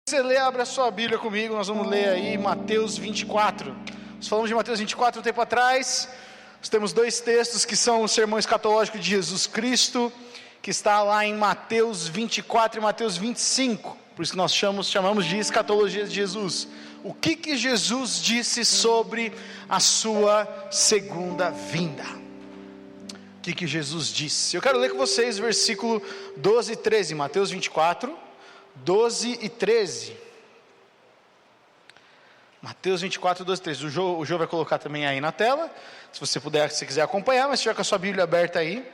Você lê, abre a sua Bíblia comigo, nós vamos ler aí Mateus 24. Nós falamos de Mateus 24 um tempo atrás. Nós temos dois textos que são o sermão escatológico de Jesus Cristo, que está lá em Mateus 24 e Mateus 25. Por isso que nós chamamos de escatologia de Jesus. O que Jesus disse sobre a sua segunda vinda? O que Jesus disse? Eu quero ler com vocês o versículo 12 e 13, Mateus 24, 12 e 13. Mateus 24, 12 e 13. O Jô vai colocar também aí na tela, se você puder, se quiser acompanhar, mas se tiver com a sua Bíblia aberta aí,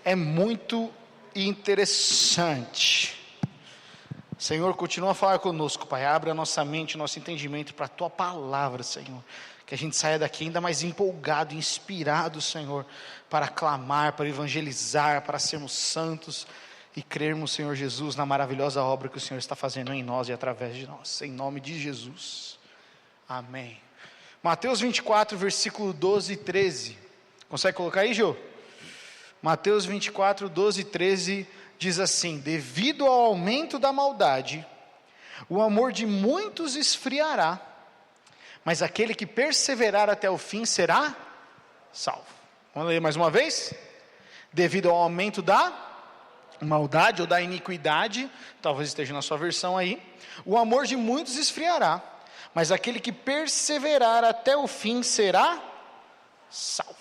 é muito interessante. Senhor, continua a falar conosco, Pai, abre a nossa mente, o nosso entendimento para a Tua palavra, Senhor, que a gente saia daqui ainda mais empolgado, inspirado, Senhor, para clamar, para evangelizar, para sermos santos e crermos, Senhor Jesus, na maravilhosa obra que o Senhor está fazendo em nós e através de nós, em nome de Jesus, amém. Mateus 24, versículo 12 e 13, consegue colocar aí, Jô? Mateus 24, 12 e 13, diz assim: devido ao aumento da maldade, o amor de muitos esfriará, mas aquele que perseverar até o fim será salvo. Vamos ler mais uma vez? Devido ao aumento da maldade ou da iniquidade, talvez esteja na sua versão aí, o amor de muitos esfriará, mas aquele que perseverar até o fim será salvo.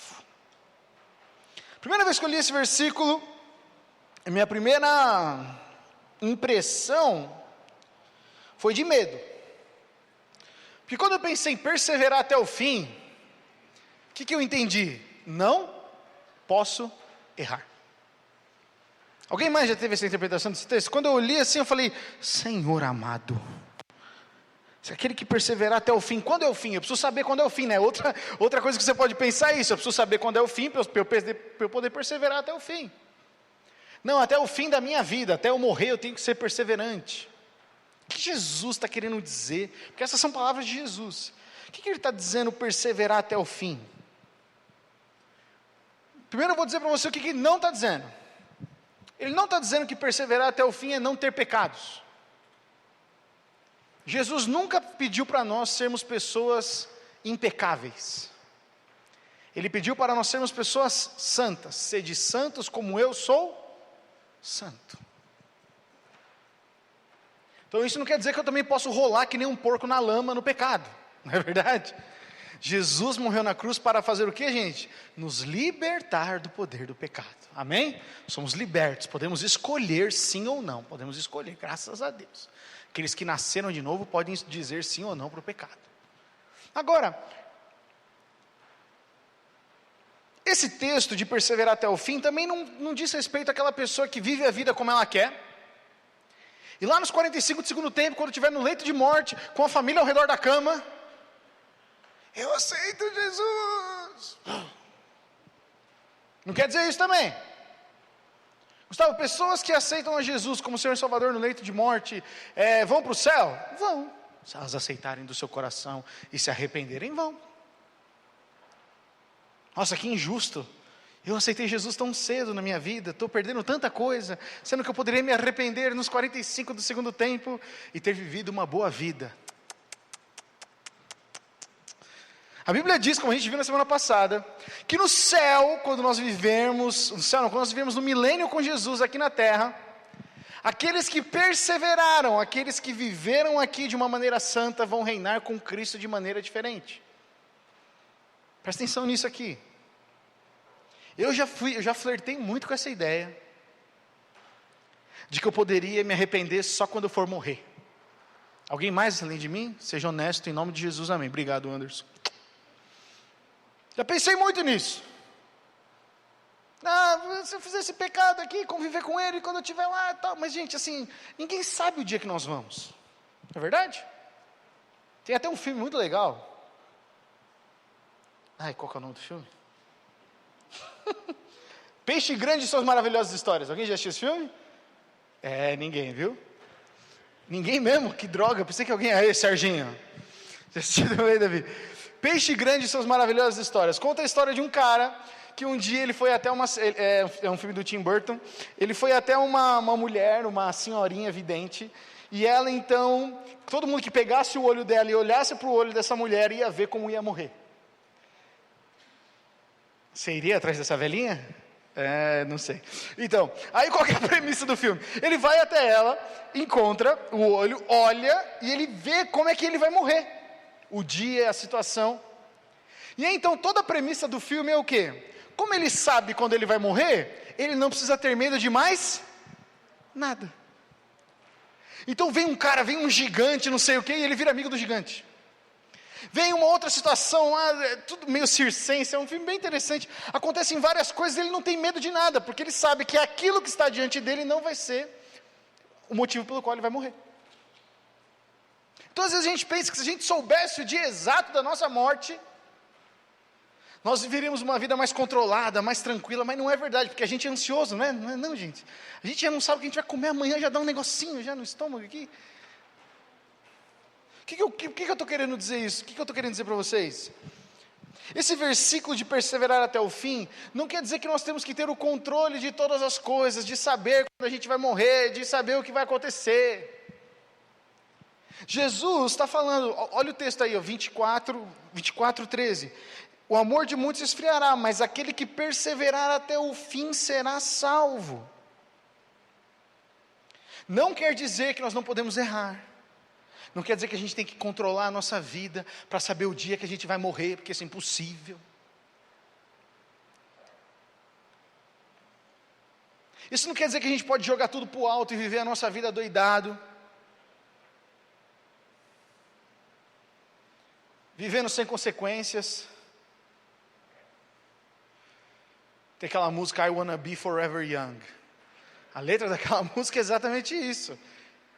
Primeira vez que eu li esse versículo, a minha primeira impressão foi de medo. Porque quando eu pensei em perseverar até o fim, o que eu entendi? Não posso errar. Alguém mais já teve essa interpretação desse texto? Quando eu li assim, eu falei: Senhor amado, se aquele que perseverar até o fim, quando é o fim? Eu preciso saber quando é o fim, né? Outra coisa que você pode pensar é isso: eu preciso saber quando é o fim, para eu poder perseverar até o fim. Não, até o fim da minha vida, até eu morrer, eu tenho que ser perseverante. O que Jesus está querendo dizer? Porque essas são palavras de Jesus. O que ele está dizendo, perseverar até o fim? Primeiro eu vou dizer para você o que ele não está dizendo. Ele não está dizendo que perseverar até o fim é não ter pecados. Jesus nunca pediu para nós sermos pessoas impecáveis. Ele pediu para nós sermos pessoas santas. Sede santos como eu sou santo. Então isso não quer dizer que eu também posso rolar que nem um porco na lama no pecado. Não é verdade? Jesus morreu na cruz para fazer o que, gente? Nos libertar do poder do pecado. Amém? Somos libertos, podemos escolher sim ou não. Podemos escolher, graças a Deus. Aqueles que nasceram de novo podem dizer sim ou não para o pecado. Agora, esse texto de perseverar até o fim também não diz respeito àquela pessoa que vive a vida como ela quer. E lá nos 45 do segundo tempo, quando estiver no leito de morte, com a família ao redor da cama, eu aceito Jesus. Não quer dizer isso também. Gustavo, pessoas que aceitam a Jesus como Senhor e Salvador no leito de morte, vão para o céu? Vão. Se elas aceitarem do seu coração e se arrependerem, vão. Nossa, que injusto. Eu aceitei Jesus tão cedo na minha vida, estou perdendo tanta coisa, sendo que eu poderia me arrepender nos 45 do segundo tempo e ter vivido uma boa vida. A Bíblia diz, como a gente viu na semana passada, que no céu, quando nós vivermos, quando nós vivemos no milênio com Jesus aqui na terra, aqueles que perseveraram, aqueles que viveram aqui de uma maneira santa, vão reinar com Cristo de maneira diferente. Presta atenção nisso aqui. Eu já flertei muito com essa ideia, de que eu poderia me arrepender só quando eu for morrer. Alguém mais além de mim? Seja honesto, em nome de Jesus, amém. Obrigado, Anderson. Já pensei muito nisso. Se eu fizer esse pecado aqui, conviver com ele, quando eu estiver lá e tal. Mas gente, assim, ninguém sabe o dia que nós vamos. Não é verdade? Tem até um filme muito legal. Qual que é o nome do filme? Peixe Grande e Suas Maravilhosas Histórias. Alguém já assistiu esse filme? Ninguém, viu? Ninguém mesmo? Que droga, pensei que alguém... Aí, Serginho. Já assistiu também, Davi? Peixe Grande e Suas Maravilhosas Histórias. Conta a história de um cara que um dia ele foi até é um filme do Tim Burton, ele foi até uma mulher, uma senhorinha vidente, E ela então, todo mundo que pegasse o olho dela e olhasse para o olho dessa mulher, ia ver como ia morrer. Você iria atrás dessa velhinha? Não sei. Então, aí qual que é a premissa do filme? Ele vai até ela, encontra o olho, olha, e ele vê como é que ele vai morrer. O dia, a situação. E aí, então, toda a premissa do filme é o quê? Como ele sabe quando ele vai morrer, ele não precisa ter medo de mais nada. Então vem um cara, vem um gigante, não sei o quê, e ele vira amigo do gigante. Vem uma outra situação lá, tudo meio circense, é um filme bem interessante. Acontecem várias coisas, ele não tem medo de nada, porque ele sabe que aquilo que está diante dele não vai ser o motivo pelo qual ele vai morrer. Então às vezes a gente pensa que se a gente soubesse o dia exato da nossa morte, nós viveríamos uma vida mais controlada, mais tranquila, mas não é verdade, porque a gente é ansioso, não é? Não, gente. A gente já não sabe o que a gente vai comer amanhã, já dá um negocinho já no estômago aqui. O que eu estou querendo dizer isso? O que eu estou querendo dizer para vocês? Esse versículo de perseverar até o fim, não quer dizer que nós temos que ter o controle de todas as coisas, de saber quando a gente vai morrer, de saber o que vai acontecer. Jesus está falando, olha o texto aí, 24:13. O amor de muitos esfriará, mas aquele que perseverar até o fim será salvo. Não quer dizer que nós não podemos errar. Não quer dizer que a gente tem que controlar a nossa vida para saber o dia que a gente vai morrer, porque isso é impossível. Isso não quer dizer que a gente pode jogar tudo para o alto e viver a nossa vida doidado. Vivendo sem consequências. Tem aquela música I Wanna Be Forever Young. A letra daquela música é exatamente isso.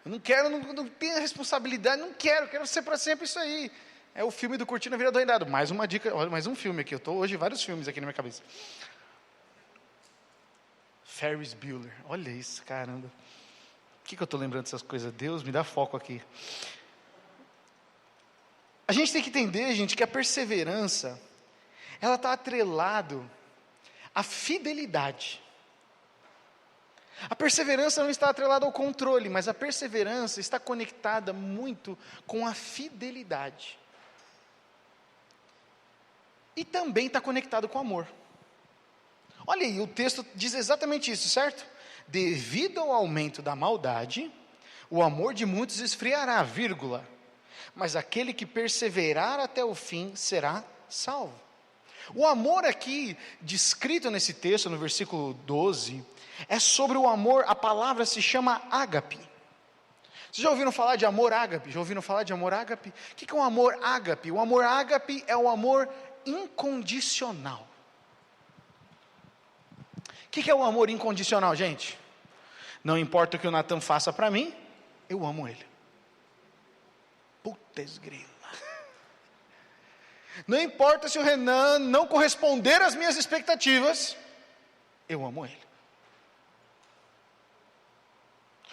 Eu não quero, não tenho responsabilidade, quero ser para sempre isso aí. É o filme do Curtindo a Vida Doidado. Mais uma dica, olha, mais um filme aqui. Eu estou hoje vários filmes aqui na minha cabeça. Ferris Bueller. Olha isso, caramba. Por que eu estou lembrando dessas coisas? Deus, me dá foco aqui. A gente tem que entender, gente, que a perseverança, ela está atrelado à fidelidade. A perseverança não está atrelada ao controle, mas a perseverança está conectada muito com a fidelidade. E também está conectado com o amor. Olha aí, o texto diz exatamente isso, certo? Devido ao aumento da maldade, o amor de muitos esfriará, vírgula. Mas aquele que perseverar até o fim será salvo. O amor aqui, descrito nesse texto, no versículo 12, é sobre o amor, a palavra se chama ágape. Vocês já ouviram falar de amor ágape? Já ouviram falar de amor ágape? O que é um amor ágape? O amor ágape é o amor incondicional. O que é o amor incondicional, gente? Não importa o que o Natan faça para mim, eu amo ele. Putz grila. Não importa se o Renan não corresponder às minhas expectativas, eu amo ele.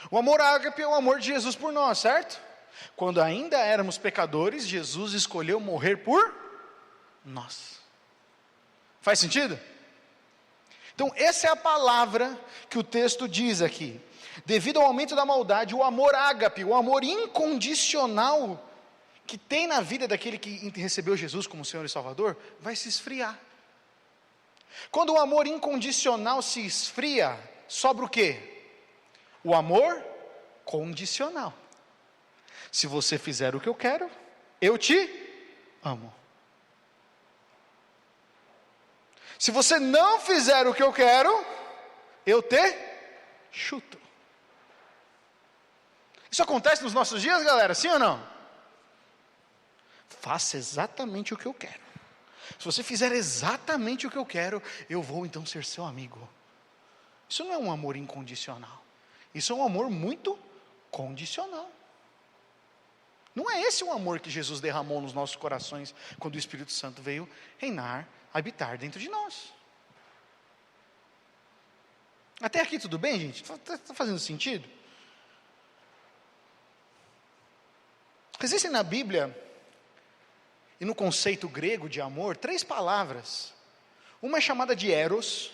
O amor ágape é o amor de Jesus por nós, certo? Quando ainda éramos pecadores, Jesus escolheu morrer por nós. Faz sentido? Então, essa é a palavra que o texto diz aqui. Devido ao aumento da maldade, o amor ágape, o amor incondicional que tem na vida daquele que recebeu Jesus como Senhor e Salvador, vai se esfriar. Quando o amor incondicional se esfria, sobra o quê? O amor condicional. Se você fizer o que eu quero, eu te amo. Se você não fizer o que eu quero, eu te chuto. Isso acontece nos nossos dias, galera? Sim ou não? Faça exatamente o que eu quero. Se você fizer exatamente o que eu quero, eu vou então ser seu amigo. Isso não é um amor incondicional. Isso é um amor muito condicional. Não é esse o amor que Jesus derramou nos nossos corações quando o Espírito Santo veio reinar, habitar dentro de nós. Até aqui tudo bem, gente? Está fazendo sentido? Existem na Bíblia e no conceito grego de amor 3 palavras. Uma é chamada de eros,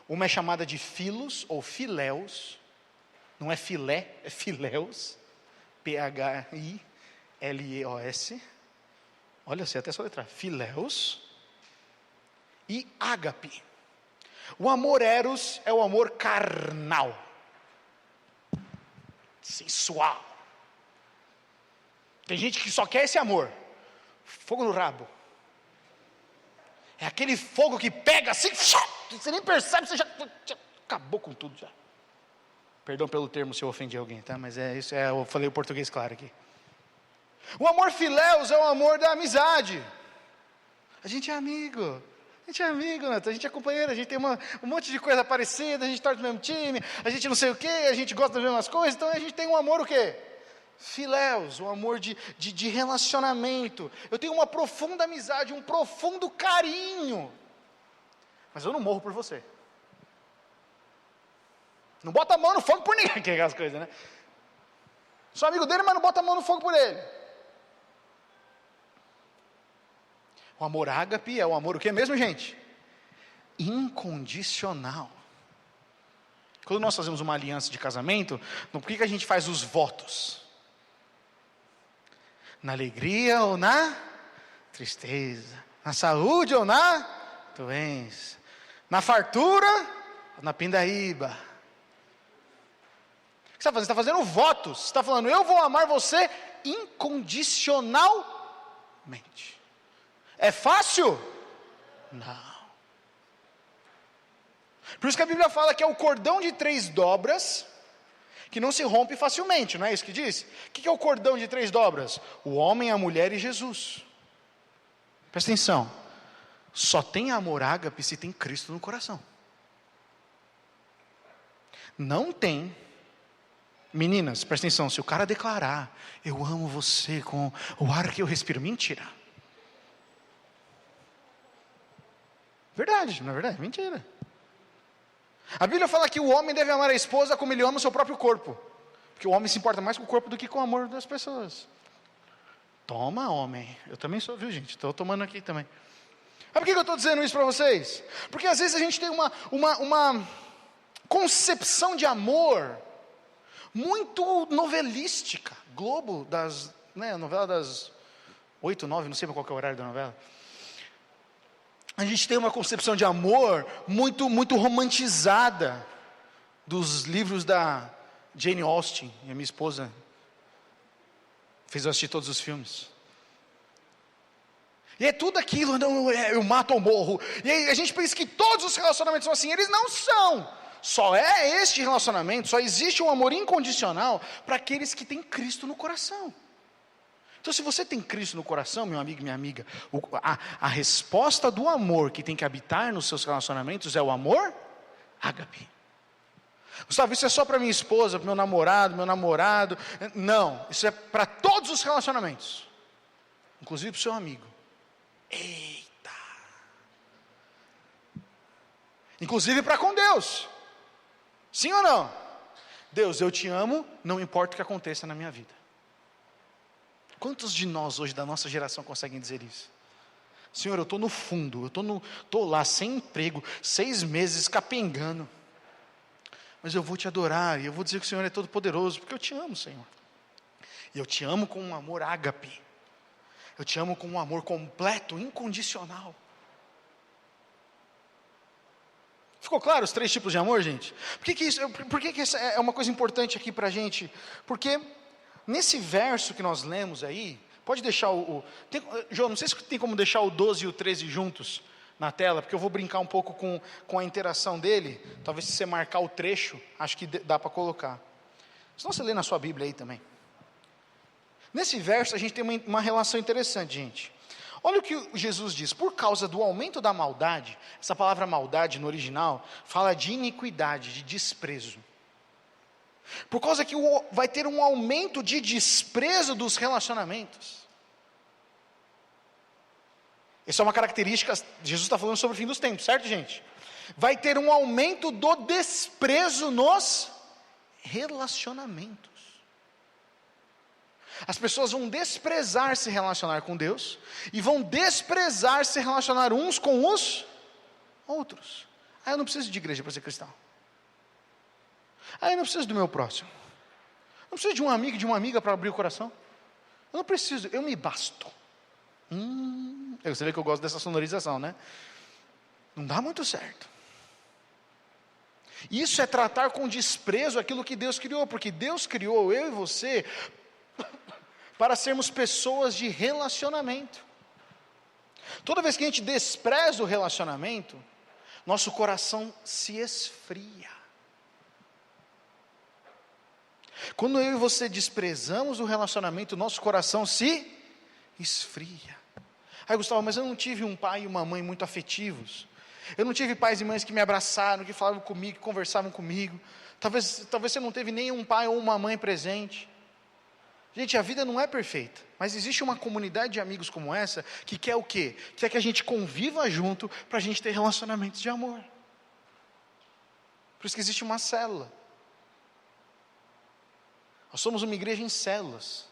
uma é chamada de philos ou phileus, Não é filé, é filéus. P-H-I-L-E-O-S. Olha, sei até só letra. Filéus. E ágape. O amor eros é o amor carnal. Sensual. Tem gente que só quer esse amor. Fogo no rabo. É aquele fogo que pega assim, você nem percebe, você já acabou com tudo já. Perdão pelo termo se eu ofendi alguém, tá? Mas é isso, eu falei o português claro aqui. O amor filéus é o amor da amizade. A gente é amigo. A gente é amigo, Neto, a gente é companheiro, a gente tem um monte de coisa parecida, a gente torce no mesmo time, a gente não sei o quê, a gente gosta das mesmas coisas, então a gente tem um amor o quê? Filéus, um amor de relacionamento. Eu tenho uma profunda amizade, um profundo carinho. Mas eu não morro por você. Não bota a mão no fogo por ninguém, que é aquelas coisas, né? Sou amigo dele, mas não bota a mão no fogo por ele. O amor ágape é o amor o que mesmo, gente? Incondicional. Quando nós fazemos uma aliança de casamento, por que a gente faz os votos? Na alegria ou na tristeza? Na saúde ou na doença? Na fartura ou na pindaíba? O que você está fazendo? Você está fazendo votos. Você está falando, eu vou amar você incondicionalmente. É fácil? Não. Por isso que a Bíblia fala que é o cordão de 3 dobras, que não se rompe facilmente, não é isso que diz? O que é o cordão de 3 dobras? O homem, a mulher e Jesus. Presta atenção, só tem amor ágape se tem Cristo no coração. Não tem, meninas, presta atenção, se o cara declarar, eu amo você com o ar que eu respiro, mentira. Verdade, não é verdade? Mentira. A Bíblia fala que o homem deve amar a esposa como ele ama o seu próprio corpo. Porque o homem se importa mais com o corpo do que com o amor das pessoas. Toma, homem. Eu também sou, viu, gente? Estou tomando aqui também. Mas por que eu estou dizendo isso para vocês? Porque às vezes a gente tem uma concepção de amor muito novelística. Globo, a novela das 8, 9, não sei qual que é o horário da novela. A gente tem uma concepção de amor muito, muito romantizada dos livros da Jane Austen, e a minha esposa fez eu assistir todos os filmes. E é tudo aquilo, não, eu mato ou morro. E aí a gente pensa que todos os relacionamentos são assim, eles não são. Só é este relacionamento, só existe um amor incondicional para aqueles que têm Cristo no coração. Então, se você tem Cristo no coração, meu amigo e minha amiga, a resposta do amor que tem que habitar nos seus relacionamentos é o amor ágape. Gustavo, isso é só para minha esposa, para meu namorado. Não, isso é para todos os relacionamentos, inclusive para o seu amigo. Eita! Inclusive para com Deus. Sim ou não? Deus, eu te amo, não importa o que aconteça na minha vida. Quantos de nós hoje, da nossa geração, conseguem dizer isso? Senhor, eu estou no fundo, estou lá sem emprego, 6 meses capengando, mas eu vou te adorar, e eu vou dizer que o Senhor é todo poderoso, porque eu te amo, Senhor. E eu te amo com um amor ágape, eu te amo com um amor completo, incondicional. Ficou claro os 3 tipos de amor, gente? Por que isso é uma coisa importante aqui para a gente? Porque nesse verso que nós lemos aí, pode deixar João, não sei se tem como deixar o 12 e o 13 juntos na tela, porque eu vou brincar um pouco com a interação dele, talvez se você marcar o trecho, acho que dá para colocar. Senão você lê na sua Bíblia aí também. Nesse verso a gente tem uma relação interessante, gente. Olha o que Jesus diz, por causa do aumento da maldade, essa palavra maldade no original, fala de iniquidade, de desprezo. Por causa que vai ter um aumento de desprezo dos relacionamentos. Essa é uma característica, Jesus está falando sobre o fim dos tempos, certo, gente? Vai ter um aumento do desprezo nos relacionamentos. As pessoas vão desprezar se relacionar com Deus, e vão desprezar se relacionar uns com os outros. Eu não preciso de igreja para ser cristão. Ah, eu não preciso do meu próximo. Eu não preciso de um amigo, de uma amiga para abrir o coração. Eu não preciso, eu me basto. Você vê que eu gosto dessa sonorização, né? Não dá muito certo. Isso é tratar com desprezo aquilo que Deus criou, porque Deus criou eu e você para sermos pessoas de relacionamento. Toda vez que a gente despreza o relacionamento, nosso coração se esfria. Quando eu e você desprezamos o relacionamento, nosso coração se esfria. Aí, Gustavo, mas eu não tive um pai e uma mãe muito afetivos. Eu não tive pais e mães que me abraçaram, que falavam comigo, que conversavam comigo. Talvez você não teve nem um pai ou uma mãe presente. Gente, a vida não é perfeita, mas existe uma comunidade de amigos como essa, que quer o quê? Quer que a gente conviva junto, para a gente ter relacionamentos de amor. Por isso que existe uma célula. Nós somos uma igreja em células.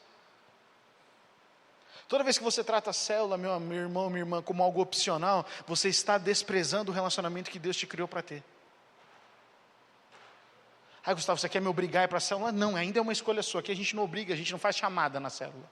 Toda vez que você trata a célula, meu irmão, minha irmã, como algo opcional, você está desprezando o relacionamento que Deus te criou para ter. Ah, Gustavo, você quer me obrigar a ir para a célula? Não, ainda é uma escolha sua. Aqui a gente não obriga, a gente não faz chamada na célula.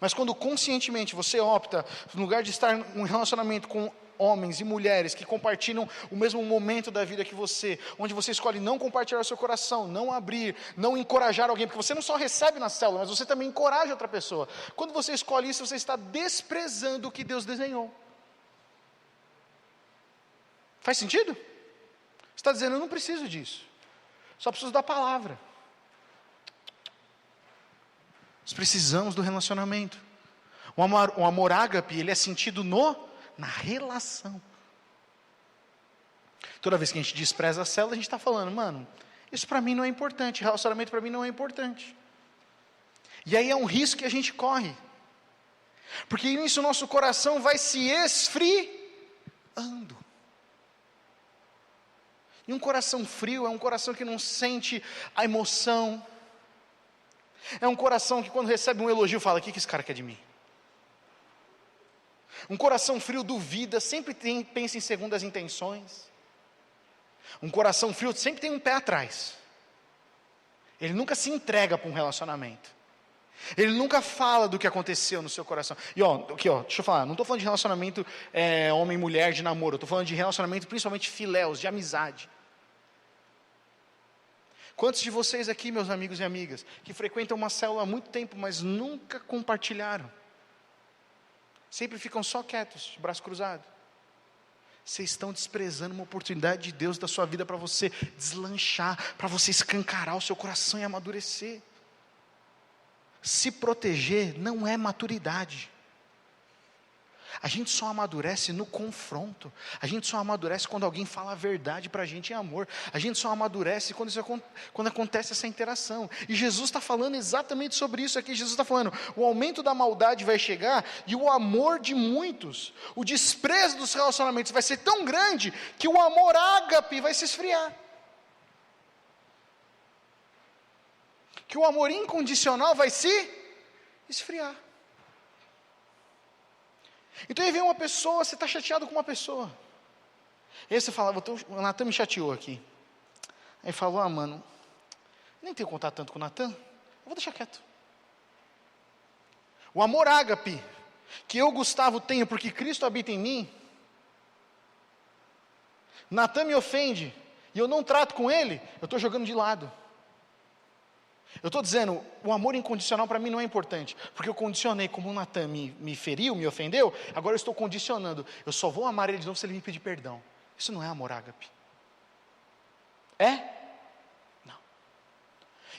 Mas quando conscientemente você opta, no lugar de estar em um relacionamento com homens e mulheres que compartilham o mesmo momento da vida que você, onde você escolhe não compartilhar o seu coração, não abrir, não encorajar alguém, porque você não só recebe na célula, mas você também encoraja outra pessoa. Quando você escolhe isso, você está desprezando o que Deus desenhou. Faz sentido? Você está dizendo, eu não preciso disso, só preciso da palavra. Nós precisamos do relacionamento. O amor ágape, ele é sentido na relação. Toda vez que a gente despreza a célula, a gente está falando, mano, isso para mim não é importante, relacionamento para mim não é importante. E aí é um risco que a gente corre, porque nisso o nosso coração vai se esfriando. E um coração frio é um coração que não sente a emoção. É um coração que quando recebe um elogio fala, o que esse cara quer de mim? Um coração frio duvida, sempre pensa em segundas intenções. Um coração frio sempre tem um pé atrás. Ele nunca se entrega para um relacionamento. Ele nunca fala do que aconteceu no seu coração. E aqui, deixa eu falar, não estou falando de relacionamento homem e mulher de namoro, estou falando de relacionamento principalmente filéus, de amizade. Quantos de vocês aqui, meus amigos e amigas, que frequentam uma célula há muito tempo, mas nunca compartilharam? Sempre ficam só quietos, de braço cruzado. Vocês estão desprezando uma oportunidade de Deus da sua vida para você deslanchar, para você escancarar o seu coração e amadurecer. Se proteger não é maturidade. A gente só amadurece no confronto. A gente só amadurece quando alguém fala a verdade para a gente em amor. A gente só amadurece quando acontece essa interação. E Jesus está falando exatamente sobre isso aqui. Jesus está falando, o aumento da maldade vai chegar e o amor de muitos, o desprezo dos relacionamentos vai ser tão grande que o amor ágape vai se esfriar. Que o amor incondicional vai se esfriar. Então aí vem uma pessoa, você está chateado com uma pessoa. Aí você fala, o Natan me chateou aqui. Aí falou, mano, nem tenho contato tanto com o Natan, eu vou deixar quieto. O amor ágape, que eu, Gustavo, tenho porque Cristo habita em mim, Natan me ofende, e eu não trato com ele, eu estou jogando de lado. Eu estou dizendo, o amor incondicional para mim não é importante, porque eu condicionei, como o Natan me feriu, me ofendeu, agora eu estou condicionando, eu só vou amar ele de novo se ele me pedir perdão. Isso não é amor ágape. É? Não.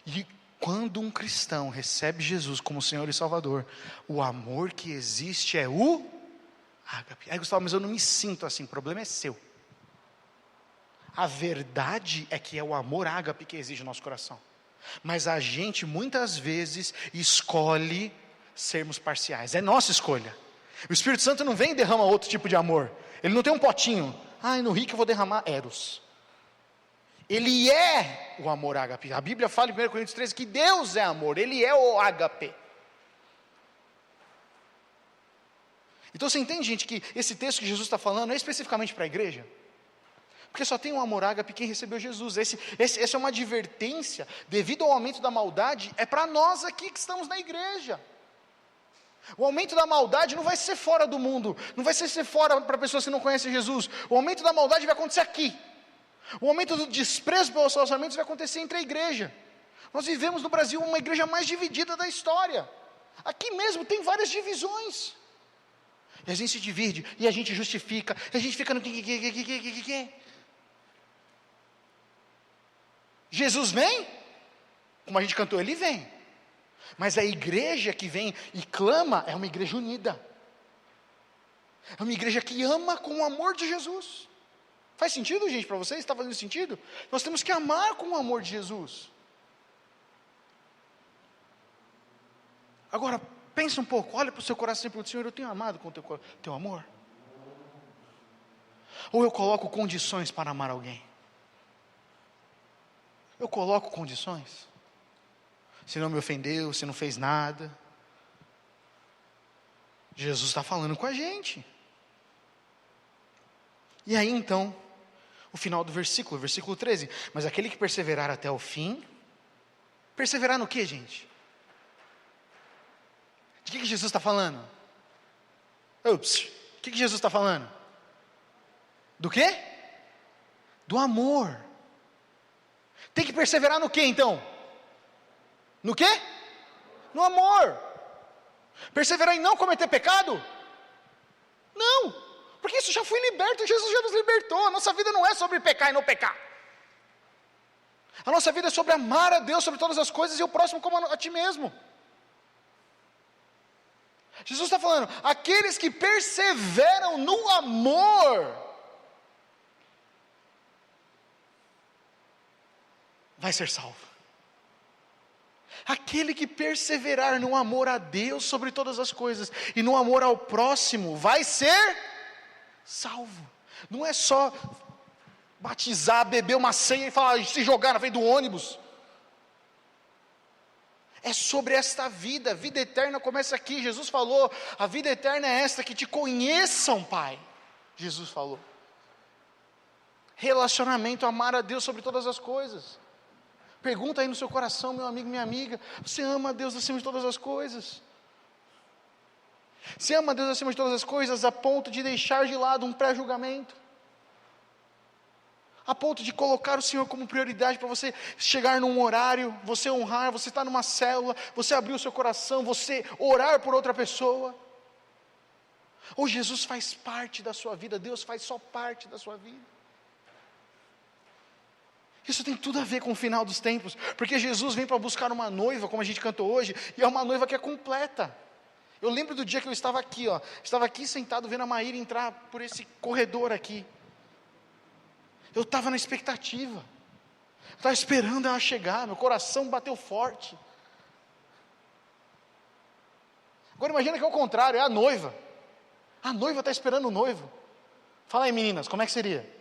E quando um cristão recebe Jesus como Senhor e Salvador, o amor que existe é o ágape. Aí Gustavo, mas eu não me sinto assim, o problema é seu. A verdade é que é o amor ágape que existe no nosso coração. Mas a gente muitas vezes escolhe sermos parciais, é nossa escolha. O Espírito Santo não vem e derrama outro tipo de amor. Ele não tem um potinho, no rico eu vou derramar eros. Ele é o amor ágape. A Bíblia fala em 1 Coríntios 13 que Deus é amor, Ele é o ágape. Então você entende, gente, que esse texto que Jesus está falando é especificamente para a igreja? Porque só tem um amor ágape quem recebeu Jesus. Essa é uma advertência, devido ao aumento da maldade, é para nós aqui que estamos na igreja. O aumento da maldade não vai ser fora do mundo, não vai ser fora para pessoas que não conhecem Jesus. O aumento da maldade vai acontecer aqui. O aumento do desprezo pelos relacionamentos vai acontecer entre a igreja. Nós vivemos no Brasil uma igreja mais dividida da história. Aqui mesmo tem várias divisões. E a gente se divide, e a gente justifica, e a gente fica no que. Jesus vem, como a gente cantou, ele vem. Mas a igreja que vem e clama é uma igreja unida. É uma igreja que ama com o amor de Jesus. Faz sentido, gente, para vocês? Está fazendo sentido? Nós temos que amar com o amor de Jesus. Agora, pensa um pouco, olha para o seu coração e pergunta: Senhor, eu tenho amado com o teu amor? Ou eu coloco condições para amar alguém? Eu coloco condições? Se não me ofendeu, se não fez nada. Jesus está falando com a gente. E aí então, o final do versículo 13. Mas aquele que perseverar até o fim, perseverar no que, gente? De que Jesus está falando? O que Jesus está falando? Do quê? Do amor. Tem que perseverar no que então? No quê? No amor. Perseverar em não cometer pecado? Não, porque isso já foi liberto, Jesus já nos libertou. A nossa vida não é sobre pecar e não pecar. A nossa vida é sobre amar a Deus sobre todas as coisas e o próximo como a ti mesmo. Jesus está falando, aqueles que perseveram no amor, vai ser salvo. Aquele que perseverar no amor a Deus sobre todas as coisas, e no amor ao próximo, vai ser salvo. Não é só batizar, beber uma ceia e falar, se jogar na frente do ônibus. É sobre esta vida, a vida eterna começa aqui. Jesus falou, a vida eterna é esta, que te conheçam, Pai. Jesus falou. Relacionamento, amar a Deus sobre todas as coisas. Pergunta aí no seu coração, meu amigo, minha amiga, você ama a Deus acima de todas as coisas? Você ama a Deus acima de todas as coisas a ponto de deixar de lado um pré-julgamento? A ponto de colocar o Senhor como prioridade para você chegar num horário, você honrar, você estar numa célula, você abrir o seu coração, você orar por outra pessoa? Ou Jesus faz parte da sua vida, Deus faz só parte da sua vida? Isso tem tudo a ver com o final dos tempos, porque Jesus vem para buscar uma noiva, como a gente cantou hoje, e é uma noiva que é completa. Eu lembro do dia que eu estava aqui sentado vendo a Maíra entrar por esse corredor aqui. Eu estava na expectativa, eu estava esperando ela chegar, meu coração bateu forte. Agora imagina que é o contrário, é a noiva está esperando o noivo. Fala aí, meninas, como é que seria?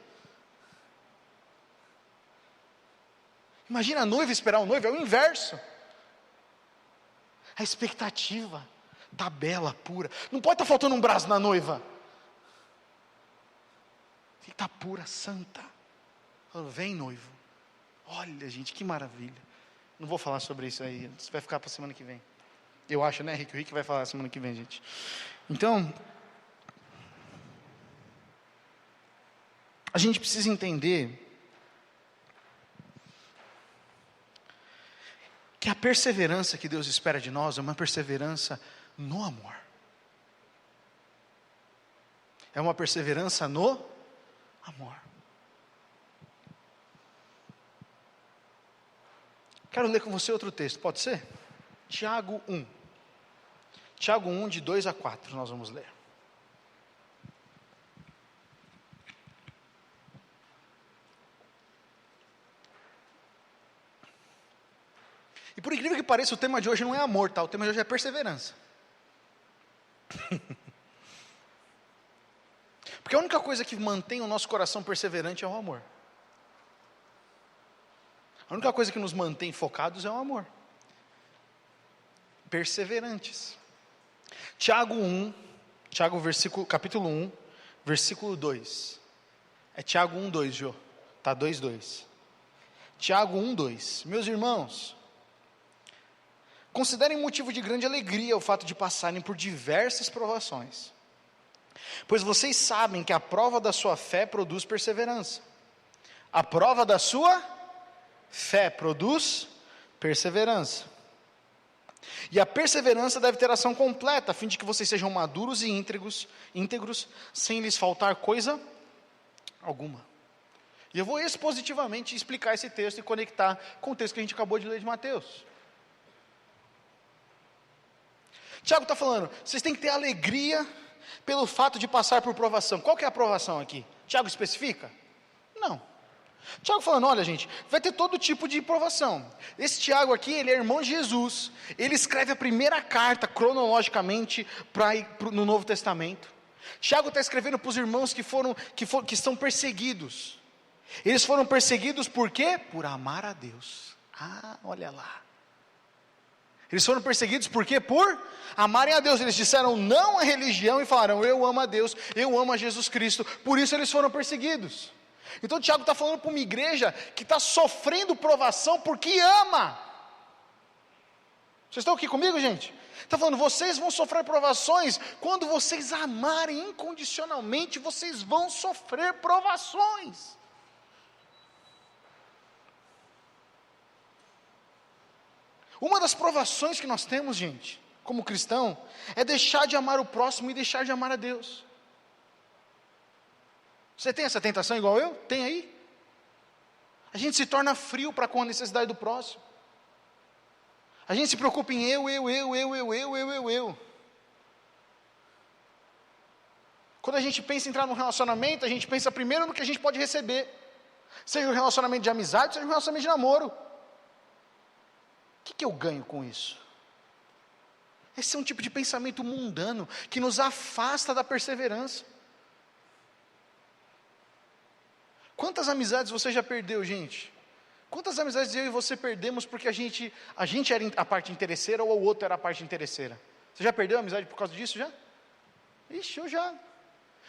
Imagina a noiva esperar o noivo, é o inverso. A expectativa, tabela pura, não pode estar faltando um braço na noiva. Tem que estar pura, santa. Vem, noivo. Olha, gente, que maravilha. Não vou falar sobre isso aí, isso vai ficar para a semana que vem. Eu acho, né, Rick? O Rick vai falar semana que vem, gente. Então, a gente precisa entender que a perseverança que Deus espera de nós é uma perseverança no amor. É uma perseverança no amor. Quero ler com você outro texto, pode ser? Tiago 1. Tiago 1, de 2 a 4, nós vamos ler. E por incrível que pareça, o tema de hoje não é amor, tá? O tema de hoje é perseverança. Porque a única coisa que mantém o nosso coração perseverante é o amor. A única coisa que nos mantém focados é o amor. Perseverantes. Tiago 1, capítulo 1, versículo 2. É Tiago 1, 2, Jô. Tá 2:2. Tiago 1:2. Meus irmãos, considerem motivo de grande alegria o fato de passarem por diversas provações, pois vocês sabem que a prova da sua fé produz perseverança. A prova da sua fé produz perseverança. E a perseverança deve ter ação completa, a fim de que vocês sejam maduros e íntegros, sem lhes faltar coisa alguma. E eu vou expositivamente explicar esse texto e conectar com o texto que a gente acabou de ler de Mateus. Tiago está falando, vocês têm que ter alegria pelo fato de passar por provação. Qual que é a provação aqui? Tiago especifica? Não. Tiago falando, olha gente, vai ter todo tipo de provação. Esse Tiago aqui, ele é irmão de Jesus. Ele escreve a primeira carta, cronologicamente, no Novo Testamento. Tiago está escrevendo para os irmãos que estão perseguidos. Eles foram perseguidos por quê? Por amar a Deus. Ah, olha lá. Eles foram perseguidos por quê? Por amarem a Deus. Eles disseram não à religião e falaram, eu amo a Deus, eu amo a Jesus Cristo. Por isso eles foram perseguidos. Então Tiago está falando para uma igreja que está sofrendo provação porque ama. Vocês estão aqui comigo, gente? Está falando, vocês vão sofrer provações. Quando vocês amarem incondicionalmente, vocês vão sofrer provações. Uma das provações que nós temos, gente, como cristão, é deixar de amar o próximo e deixar de amar a Deus. Você tem essa tentação igual eu? Tem aí? A gente se torna frio para com a necessidade do próximo. A gente se preocupa em eu. Quando a gente pensa em entrar num relacionamento, a gente pensa primeiro no que a gente pode receber. Seja um relacionamento de amizade, seja um relacionamento de namoro. O que eu ganho com isso? Esse é um tipo de pensamento mundano que nos afasta da perseverança. Quantas amizades você já perdeu, gente? Quantas amizades eu e você perdemos porque a gente era a parte interesseira ou o outro era a parte interesseira? Você já perdeu a amizade por causa disso já? Ixi, eu já.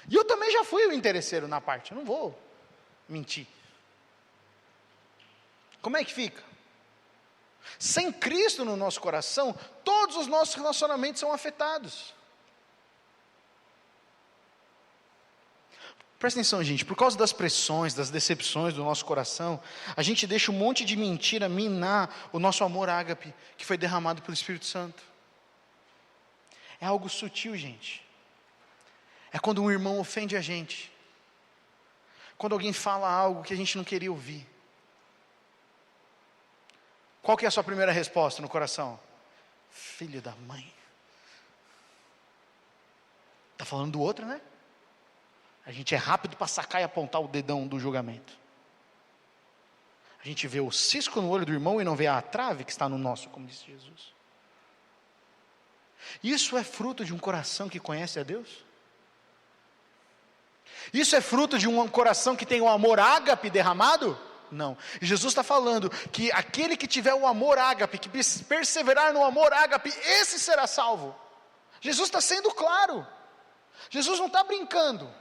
E eu também já fui o interesseiro na parte, eu não vou mentir. Como é que fica? Sem Cristo no nosso coração, todos os nossos relacionamentos são afetados. Presta atenção, gente, por causa das pressões, das decepções do nosso coração, a gente deixa um monte de mentira minar o nosso amor ágape, que foi derramado pelo Espírito Santo. É algo sutil, gente. É quando um irmão ofende a gente. Quando alguém fala algo que a gente não queria ouvir. Qual que é a sua primeira resposta no coração? Filho da mãe. Está falando do outro, né? A gente é rápido para sacar e apontar o dedão do julgamento. A gente vê o cisco no olho do irmão e não vê a trave que está no nosso, como disse Jesus. Isso é fruto de um coração que conhece a Deus? Isso é fruto de um coração que tem o amor ágape derramado? Não. E Jesus está falando que aquele que tiver o amor ágape, que perseverar no amor ágape, esse será salvo. Jesus está sendo claro. Jesus não está brincando.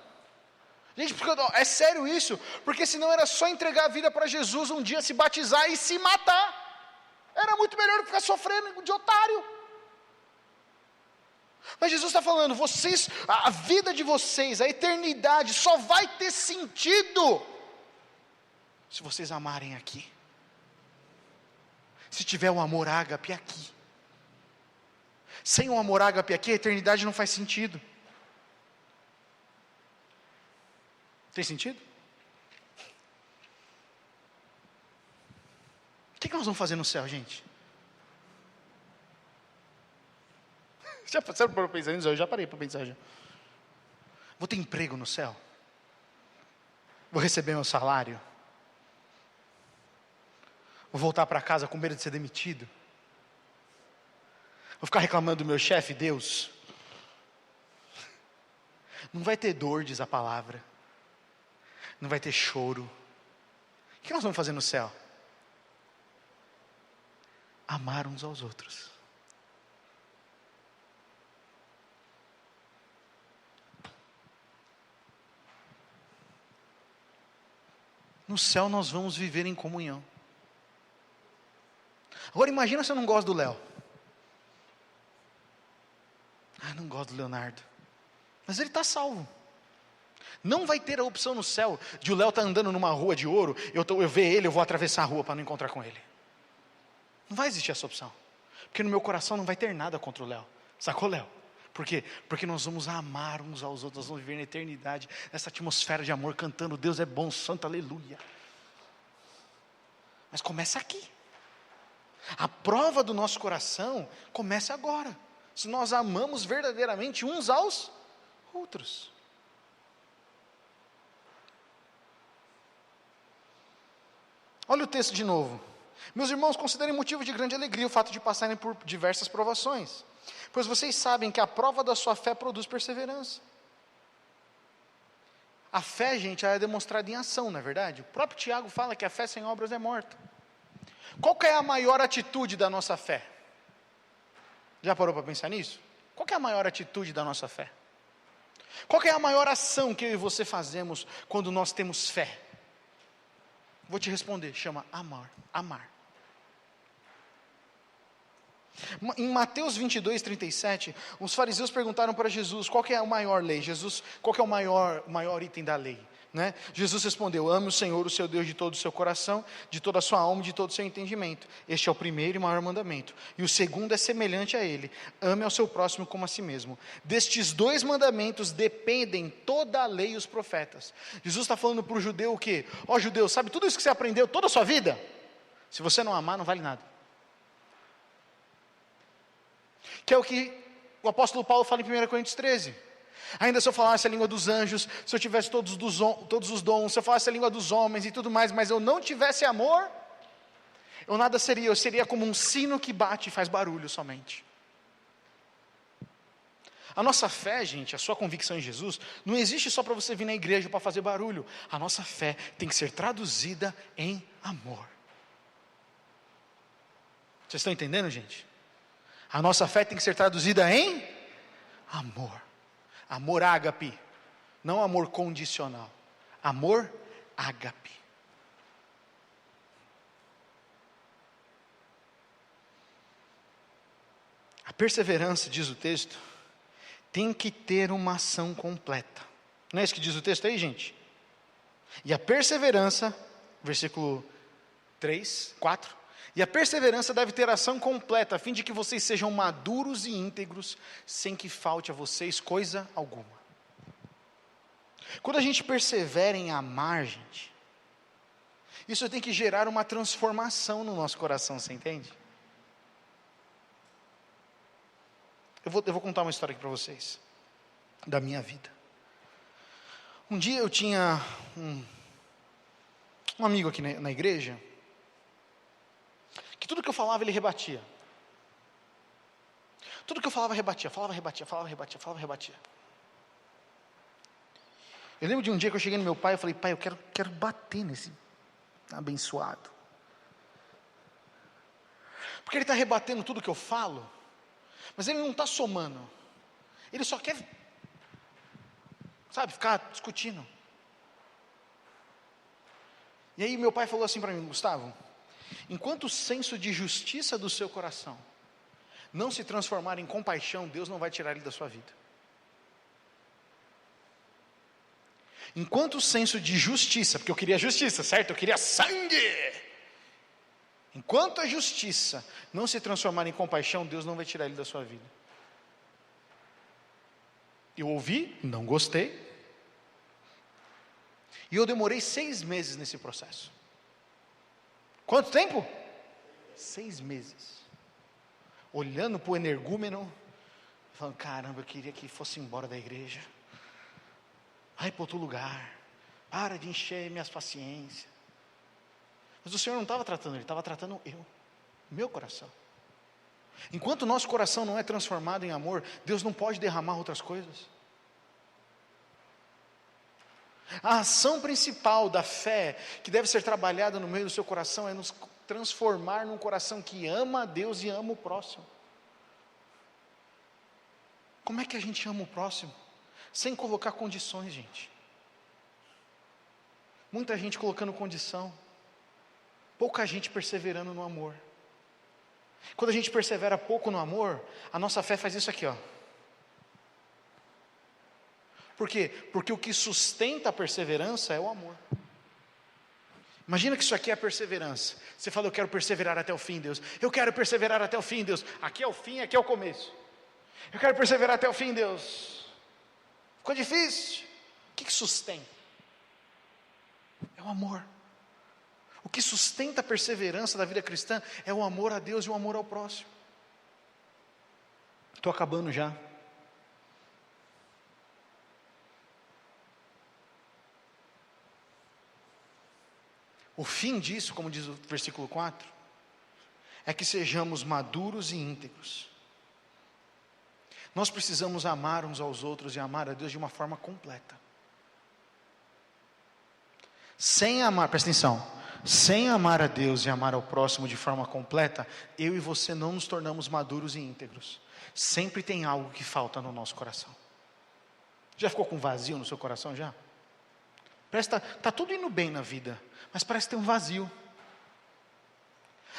Gente, é sério isso, porque senão era só entregar a vida para Jesus, um dia se batizar e se matar. Era muito melhor do que ficar sofrendo de otário. Mas Jesus está falando, vocês, a vida de vocês, a eternidade só vai ter sentido se vocês amarem aqui. Se tiver o amor ágape aqui. Sem o amor ágape aqui, a eternidade não faz sentido. Tem sentido? O que nós vamos fazer no céu, gente? Já passaram para pensar nisso? Eu já parei para pensar já. Vou ter emprego no céu? Vou receber meu salário? Vou voltar para casa com medo de ser demitido? Vou ficar reclamando do meu chefe, Deus? Não vai ter dor, diz a palavra. Não vai ter choro. O que nós vamos fazer no céu? Amar uns aos outros. No céu nós vamos viver em comunhão. Agora imagina se eu não gosto do Léo. Não gosto do Leonardo. Mas ele está salvo. Não vai ter a opção no céu de o Léo estar andando numa rua de ouro, eu ver ele, eu vou atravessar a rua para não encontrar com ele. Não vai existir essa opção. Porque no meu coração não vai ter nada contra o Léo. Sacou, Léo? Por quê? Porque nós vamos amar uns aos outros, nós vamos viver na eternidade, nessa atmosfera de amor, cantando Deus é bom, santo, aleluia. Mas começa aqui. A prova do nosso coração começa agora. Se nós amamos verdadeiramente uns aos outros. Olha o texto de novo. Meus irmãos, considerem motivo de grande alegria o fato de passarem por diversas provações, pois vocês sabem que a prova da sua fé produz perseverança. A fé, gente, é demonstrada em ação, não é verdade? O próprio Tiago fala que a fé sem obras é morta. Qual que é a maior atitude da nossa fé? Já parou para pensar nisso? Qual que é a maior atitude da nossa fé? Qual que é a maior ação que eu e você fazemos quando nós temos fé? Vou te responder, chama amar. Em Mateus 22:37, os fariseus perguntaram para Jesus, qual que é a maior lei? Qual que é o maior item da lei? Né? Jesus respondeu, ame o Senhor, o seu Deus, de todo o seu coração, de toda a sua alma, de todo o seu entendimento. Este é o primeiro e maior mandamento. E o segundo é semelhante a ele, ame ao seu próximo como a si mesmo. Destes 2 mandamentos dependem toda a lei e os profetas. Jesus está falando para o judeu o quê? Ó judeu, sabe tudo isso que você aprendeu toda a sua vida? Se você não amar, não vale nada. Que é o que o apóstolo Paulo fala em 1 Coríntios 13. Ainda se eu falasse a língua dos anjos, se eu tivesse todos os dons, se eu falasse a língua dos homens e tudo mais, mas eu não tivesse amor, eu nada seria, eu seria como um sino que bate e faz barulho somente. A nossa fé, gente, a sua convicção em Jesus, não existe só para você vir na igreja para fazer barulho. A nossa fé tem que ser traduzida em amor. Vocês estão entendendo, gente? A nossa fé tem que ser traduzida em amor. Amor ágape, não amor condicional. Amor ágape. A perseverança, diz o texto, tem que ter uma ação completa. Não é isso que diz o texto aí, gente? E a perseverança, versículo 3, 4, e a perseverança deve ter ação completa, a fim de que vocês sejam maduros e íntegros, sem que falte a vocês coisa alguma. Quando a gente persevera em amar, gente, isso tem que gerar uma transformação no nosso coração, você entende? Eu vou contar uma história aqui para vocês, da minha vida. Um dia eu tinha um amigo aqui na igreja, que tudo que eu falava ele rebatia. Tudo que eu falava rebatia. Eu lembro de um dia que eu cheguei no meu pai e falei, pai, eu quero bater nesse abençoado. Porque ele está rebatendo tudo que eu falo, mas ele não está somando. Ele só quer, ficar discutindo. E aí meu pai falou assim para mim, Gustavo, enquanto o senso de justiça do seu coração não se transformar em compaixão, Deus não vai tirar ele da sua vida. Enquanto o senso de justiça, porque eu queria justiça, certo? Eu queria sangue. Enquanto a justiça não se transformar em compaixão, Deus não vai tirar ele da sua vida. Eu ouvi, não gostei. E eu demorei 6 meses nesse processo. Quanto tempo? 6 meses. Olhando para o energúmeno, falando, caramba, eu queria que fosse embora da igreja. Vai para outro lugar. Para de encher minhas paciências. Mas o Senhor não estava tratando ele, estava tratando eu. Meu coração. Enquanto o nosso coração não é transformado em amor, Deus não pode derramar outras coisas. A ação principal da fé, que deve ser trabalhada no meio do seu coração, é nos transformar num coração que ama a Deus e ama o próximo. Como é que a gente ama o próximo? Sem colocar condições, gente. muita gente colocando condição, pouca gente perseverando no amor. Quando a gente persevera pouco no amor, a nossa fé faz isso aqui, ó. Por quê? Porque o que sustenta a perseverança é o amor. Imagina que isso aqui é a perseverança. Você fala, eu quero perseverar até o fim, Deus. Eu quero perseverar até o fim, Deus. Aqui é o fim, aqui é o começo. Eu quero perseverar até o fim, Deus. Ficou difícil. O que sustenta? É o amor. O que sustenta a perseverança da vida cristã é o amor a Deus e o amor ao próximo. Estou acabando já. O fim disso, como diz o versículo 4, é que sejamos maduros e íntegros. Nós precisamos amar uns aos outros e amar a Deus de uma forma completa. Sem amar, presta atenção, sem amar a Deus e amar ao próximo de forma completa, eu e você não nos tornamos maduros e íntegros. Sempre tem algo que falta no nosso coração. Já ficou com vazio no seu coração já? Está tudo indo bem na vida, mas parece ter um vazio.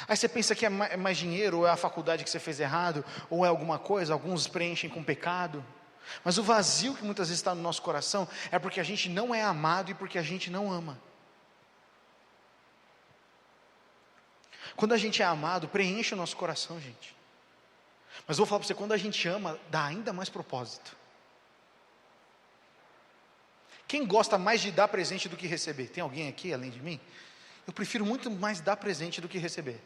Aí você pensa que é mais dinheiro, ou é a faculdade que você fez errado, ou é alguma coisa, alguns preenchem com pecado. Mas o vazio que muitas vezes está no nosso coração, é porque a gente não é amado e porque a gente não ama. Quando a gente é amado, preenche o nosso coração, gente. Mas vou falar para você, quando a gente ama, dá ainda mais propósito. Quem gosta mais de dar presente do que receber? Tem alguém aqui além de mim? Eu prefiro muito mais dar presente do que receber.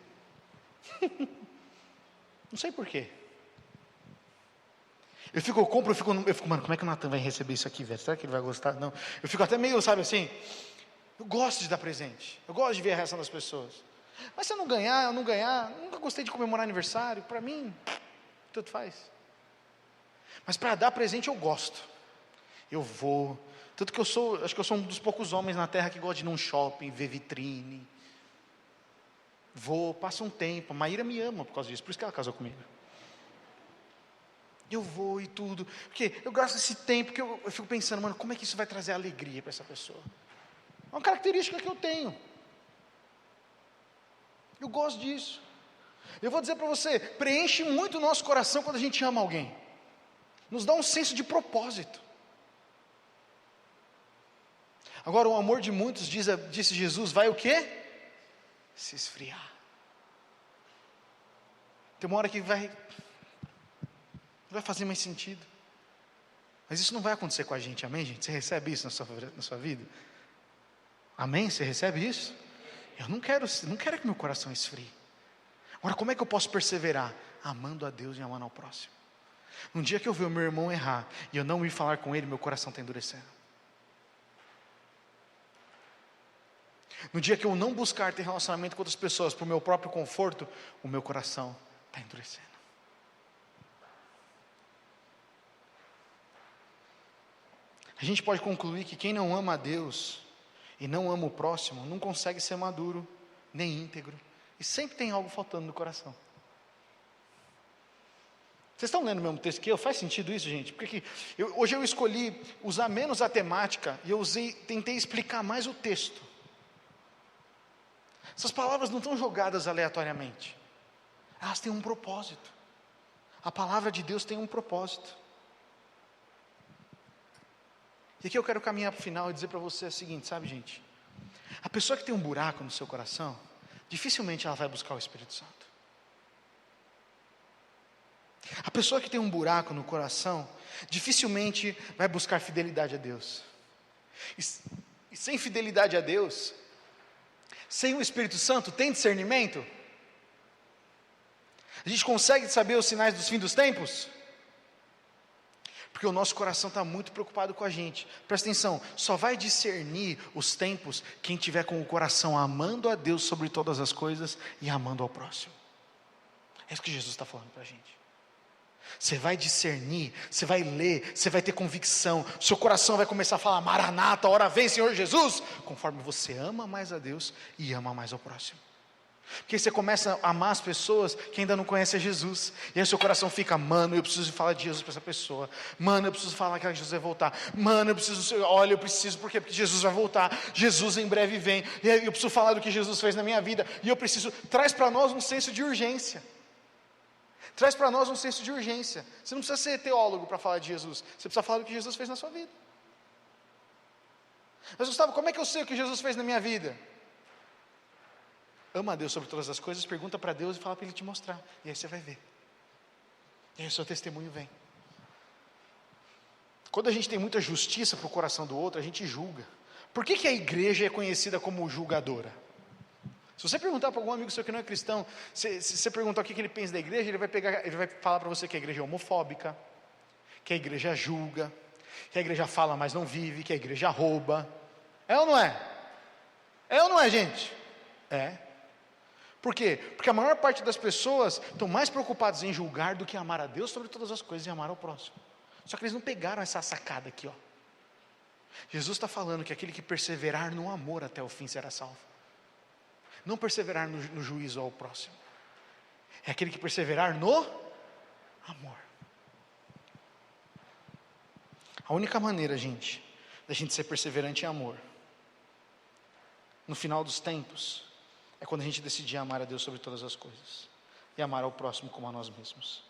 Não sei porquê. Eu fico, mano, como é que o Natan vai receber isso aqui, velho? Será que ele vai gostar? Não. Eu fico até meio, sabe assim, eu gosto de dar presente. Eu gosto de ver a reação das pessoas. Mas se eu não ganhar, nunca gostei de comemorar aniversário. Para mim, tanto faz. Mas para dar presente eu gosto. Eu vou. Tanto que acho que eu sou um dos poucos homens na terra que gosta de ir num shopping, ver vitrine. Vou, passo um tempo. A Maíra me ama por causa disso, por isso que ela casou comigo. Eu vou e tudo. Porque eu gasto esse tempo que eu fico pensando, mano, como é que isso vai trazer alegria para essa pessoa? É uma característica que eu tenho. Eu gosto disso. Eu vou dizer para você, preenche muito o nosso coração quando a gente ama alguém. Nos dá um senso de propósito. Agora o amor de muitos, disse Jesus, vai o quê? Se esfriar. Tem uma hora que não vai fazer mais sentido. Mas isso não vai acontecer com a gente, amém, gente? Você recebe isso na sua vida? Amém? Você recebe isso? Eu não quero que meu coração esfrie. Agora, como é que eu posso perseverar? Amando a Deus e amando ao próximo. Um dia que eu ver o meu irmão errar e eu não ir falar com ele, meu coração está endurecendo. No dia que eu não buscar ter relacionamento com outras pessoas para o meu próprio conforto, o meu coração está endurecendo. A gente pode concluir que quem não ama a Deus e não ama o próximo, não consegue ser maduro, nem íntegro, e sempre tem algo faltando no coração. Vocês estão lendo o mesmo texto que eu? Faz sentido isso, gente? Porque hoje eu escolhi usar menos a temática, e eu tentei explicar mais o texto. Essas palavras não estão jogadas aleatoriamente, elas têm um propósito. A palavra de Deus tem um propósito. E aqui eu quero caminhar para o final e dizer para você o seguinte, sabe, gente? A pessoa que tem um buraco no seu coração, dificilmente ela vai buscar o Espírito Santo. A pessoa que tem um buraco no coração, dificilmente vai buscar fidelidade a Deus. E sem fidelidade a Deus, sem o Espírito Santo, tem discernimento? A gente consegue saber os sinais dos fins dos tempos? Porque o nosso coração está muito preocupado com a gente. Presta atenção, só vai discernir os tempos quem tiver com o coração amando a Deus sobre todas as coisas e amando ao próximo. É isso que Jesus está falando para a gente. Você vai discernir, você vai ler, você vai ter convicção, seu coração vai começar a falar, Maranata, hora vem Senhor Jesus, conforme você ama mais a Deus e ama mais ao próximo. Porque você começa a amar as pessoas que ainda não conhecem a Jesus. E aí seu coração fica, mano, eu preciso falar de Jesus para essa pessoa. Mano, eu preciso falar que Jesus vai voltar. Mano, eu preciso, olha, eu preciso, por quê? Porque Jesus vai voltar. Jesus em breve vem. E aí eu preciso falar do que Jesus fez na minha vida. E eu preciso, traz para nós um senso de urgência. Traz para nós um senso de urgência. Você não precisa ser teólogo para falar de Jesus. Você precisa falar do que Jesus fez na sua vida. Mas Gustavo, como é que eu sei o que Jesus fez na minha vida? Ama a Deus sobre todas as coisas, pergunta para Deus e fala para Ele te mostrar. E aí você vai ver. E aí o seu testemunho vem. Quando a gente tem muita justiça para o coração do outro, a gente julga. Por que a igreja é conhecida como julgadora? Se você perguntar para algum amigo seu que não é cristão, se você perguntar o que ele pensa da igreja, ele vai falar para você que a igreja é homofóbica, que a igreja julga, que a igreja fala, mas não vive, que a igreja rouba. É ou não é? É ou não é, gente? É. Por quê? Porque a maior parte das pessoas estão mais preocupadas em julgar do que amar a Deus sobre todas as coisas e amar ao próximo. Só que eles não pegaram essa sacada aqui, ó. Jesus está falando que aquele que perseverar no amor até o fim será salvo. Não perseverar no juízo ao próximo. É aquele que perseverar no amor. A única maneira, gente, da gente ser perseverante em amor, no final dos tempos, é quando a gente decidir amar a Deus sobre todas as coisas e amar ao próximo como a nós mesmos.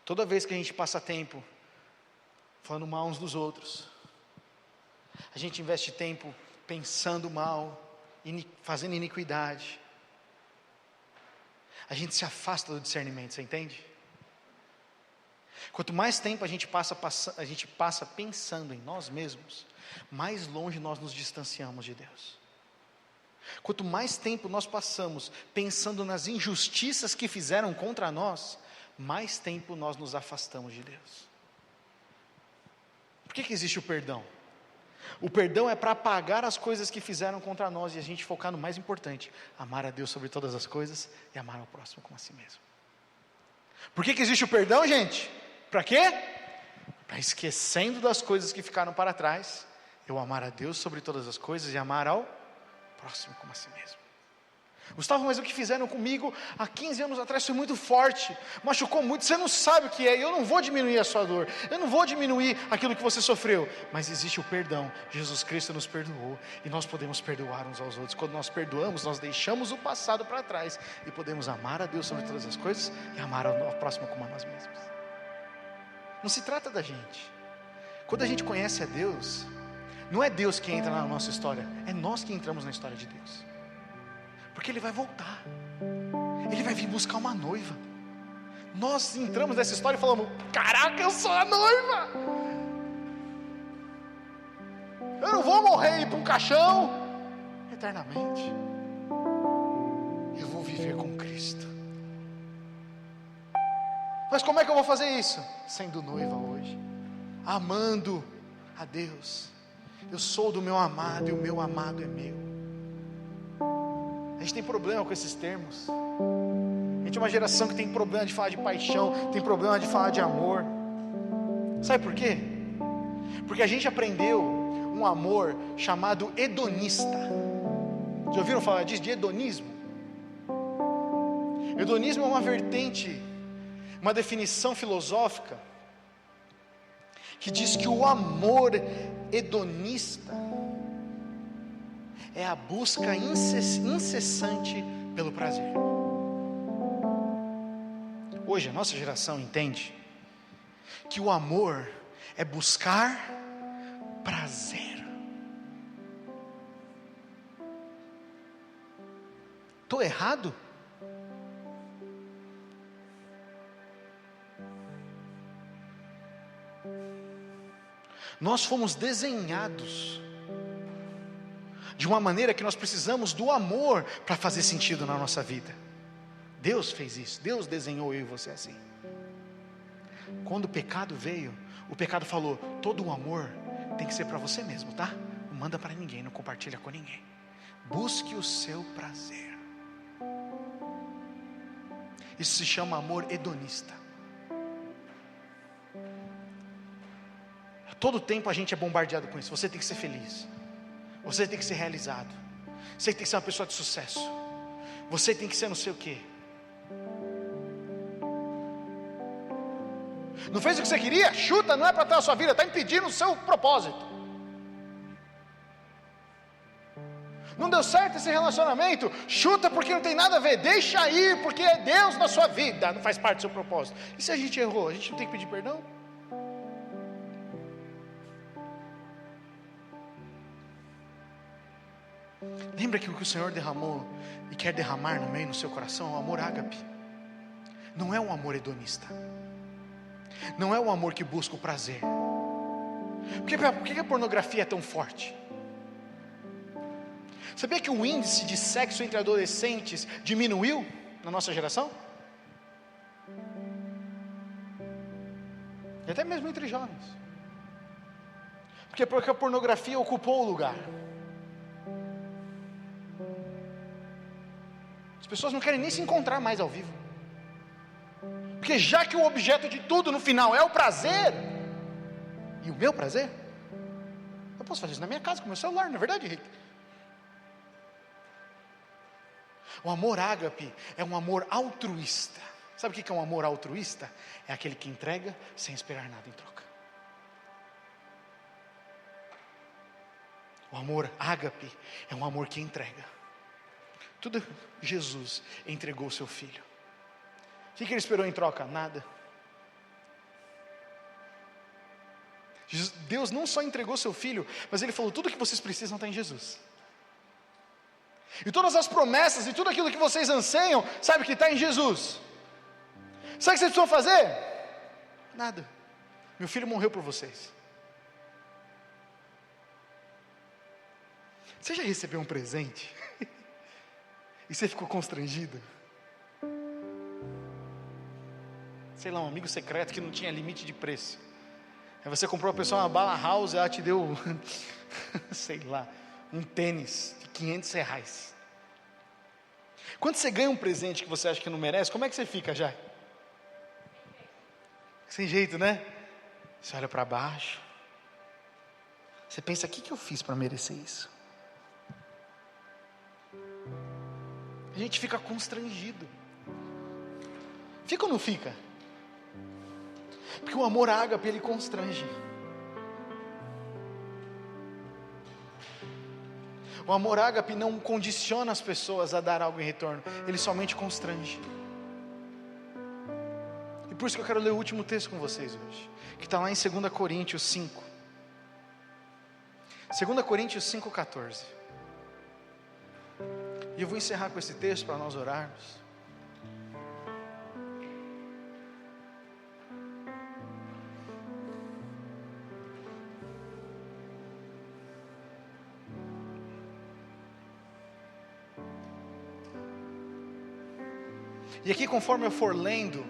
Toda vez que a gente passa tempo falando mal uns dos outros, a gente investe tempo pensando mal, fazendo iniquidade, a gente se afasta do discernimento, você entende? Quanto mais tempo a gente passa pensando em nós mesmos, mais longe nós nos distanciamos de Deus. Quanto mais tempo nós passamos pensando nas injustiças que fizeram contra nós, mais tempo nós nos afastamos de Deus. Por que existe o perdão? O perdão é para apagar as coisas que fizeram contra nós e a gente focar no mais importante: amar a Deus sobre todas as coisas e amar ao próximo como a si mesmo. Por que existe o perdão, gente? Para quê? Para, esquecendo das coisas que ficaram para trás, eu amar a Deus sobre todas as coisas e amar ao próximo como a si mesmo. Gustavo, mas o que fizeram comigo há 15 anos atrás foi muito forte, machucou muito, você não sabe o que é, eu não vou diminuir a sua dor, eu não vou diminuir aquilo que você sofreu, mas existe o perdão. Jesus Cristo nos perdoou, e nós podemos perdoar uns aos outros. Quando nós perdoamos, nós deixamos o passado para trás, e podemos amar a Deus sobre todas as coisas, e amar ao próximo como a nós mesmos. Não se trata da gente. Quando a gente conhece a Deus, não é Deus que entra na nossa história, é nós que entramos na história de Deus. Porque Ele vai voltar, Ele vai vir buscar uma noiva. Nós entramos nessa história e falamos: caraca, eu sou a noiva, eu não vou morrer e ir para um caixão eternamente, eu vou viver com Cristo. Mas como é que eu vou fazer isso? Sendo noiva hoje, amando a Deus. Eu sou do meu amado e o meu amado é meu. A gente tem problema com esses termos. A gente é uma geração que tem problema de falar de paixão, tem problema de falar de amor. Sabe por quê? Porque a gente aprendeu um amor chamado hedonista. Já ouviram falar disso? De hedonismo? Hedonismo é uma vertente, uma definição filosófica que diz que o amor hedonista é a busca incessante pelo prazer. Hoje a nossa geração entende que o amor é buscar prazer. Estou errado? Nós fomos desenhados de uma maneira que nós precisamos do amor para fazer sentido na nossa vida. Deus fez isso, Deus desenhou eu e você assim. Quando o pecado veio, o pecado falou: todo o amor tem que ser para você mesmo, tá? Não manda para ninguém, não compartilha com ninguém. Busque o seu prazer. Isso se chama amor hedonista. Todo tempo a gente é bombardeado com isso. Você tem que ser feliz, você tem que ser realizado, Você tem que ser uma pessoa de sucesso. Você tem que ser não sei o quê. Não fez o que você queria? Chuta, não é para estar na sua vida, está impedindo o seu propósito. Não deu certo esse relacionamento? Chuta porque não tem nada a ver, deixa ir, porque é Deus na sua vida, não faz parte do seu propósito. E se a gente errou, a gente não tem que pedir perdão? Lembra que o que o Senhor derramou e quer derramar no meio do seu coração é o amor ágape. Não é um amor hedonista. Não é um amor que busca o prazer. Por que a pornografia é tão forte? Sabia que o índice de sexo entre adolescentes diminuiu na nossa geração? E até mesmo entre jovens. Porque a pornografia ocupou o lugar. As pessoas não querem nem se encontrar mais ao vivo. Porque já que o objeto de tudo no final é o prazer, e o meu prazer, eu posso fazer isso na minha casa com o meu celular, não é verdade, Henrique? O amor ágape é um amor altruísta. Sabe o que é um amor altruísta? É aquele que entrega sem esperar nada em troca. O amor ágape é um amor que entrega. Tudo Jesus entregou o seu filho. O que ele esperou em troca? Nada. Deus não só entregou seu filho, mas ele falou: tudo que vocês precisam está em Jesus. E todas as promessas e tudo aquilo que vocês anseiam, sabe que está em Jesus. Sabe o que vocês precisam fazer? Nada. Meu filho morreu por vocês. Você já recebeu um presente e você ficou constrangido? Sei lá, um amigo secreto que não tinha limite de preço. Aí você comprou a pessoa uma bala house, ela te deu, sei lá, um tênis de R$500. Quando você ganha um presente que você acha que não merece, como é que você fica já? Sem jeito, né? Você olha para baixo. Você pensa: o que eu fiz para merecer isso? A gente fica constrangido. Fica ou não fica? Porque o amor ágape, ele constrange. O amor ágape não condiciona as pessoas a dar algo em retorno, ele somente constrange. E por isso que eu quero ler o último texto com vocês hoje, que está lá em 2 Coríntios 5. 2 Coríntios 5,14. E eu vou encerrar com esse texto para nós orarmos. E aqui, conforme eu for lendo,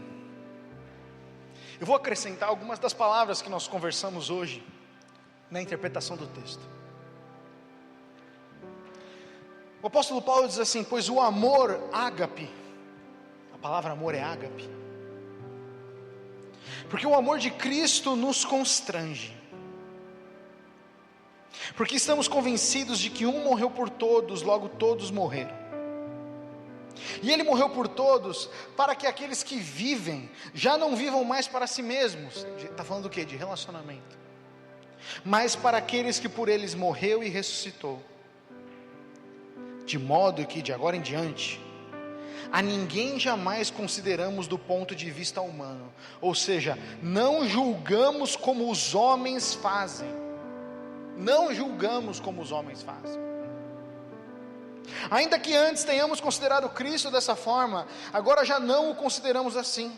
eu vou acrescentar algumas das palavras que nós conversamos hoje na interpretação do texto. O apóstolo Paulo diz assim: pois o amor ágape, a palavra amor é ágape, porque o amor de Cristo nos constrange, porque estamos convencidos de que um morreu por todos, logo todos morreram. E ele morreu por todos, para que aqueles que vivem, já não vivam mais para si mesmos. Está falando do quê? De relacionamento. Mas para aqueles que por eles morreu e ressuscitou. De modo que de agora em diante, a ninguém jamais consideramos do ponto de vista humano. Ou seja, não julgamos como os homens fazem. Não julgamos como os homens fazem. Ainda que antes tenhamos considerado Cristo dessa forma, agora já não o consideramos assim.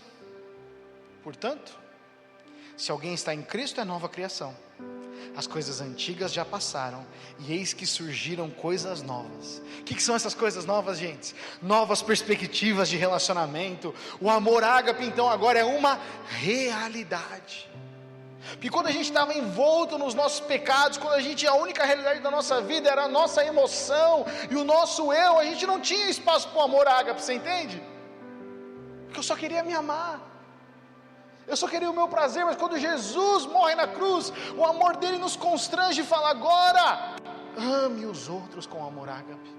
Portanto, se alguém está em Cristo, é nova criação. As coisas antigas já passaram, e eis que surgiram coisas novas. O que são essas coisas novas, gente? Novas perspectivas de relacionamento. O amor ágape, então, agora é uma realidade. Porque quando a gente estava envolto nos nossos pecados, quando a única realidade da nossa vida era a nossa emoção e o nosso eu, a gente não tinha espaço para o amor ágape, você entende? Porque eu só queria me amar, eu só queria o meu prazer. Mas quando Jesus morre na cruz, o amor dele nos constrange e fala: agora ame os outros com amor ágape.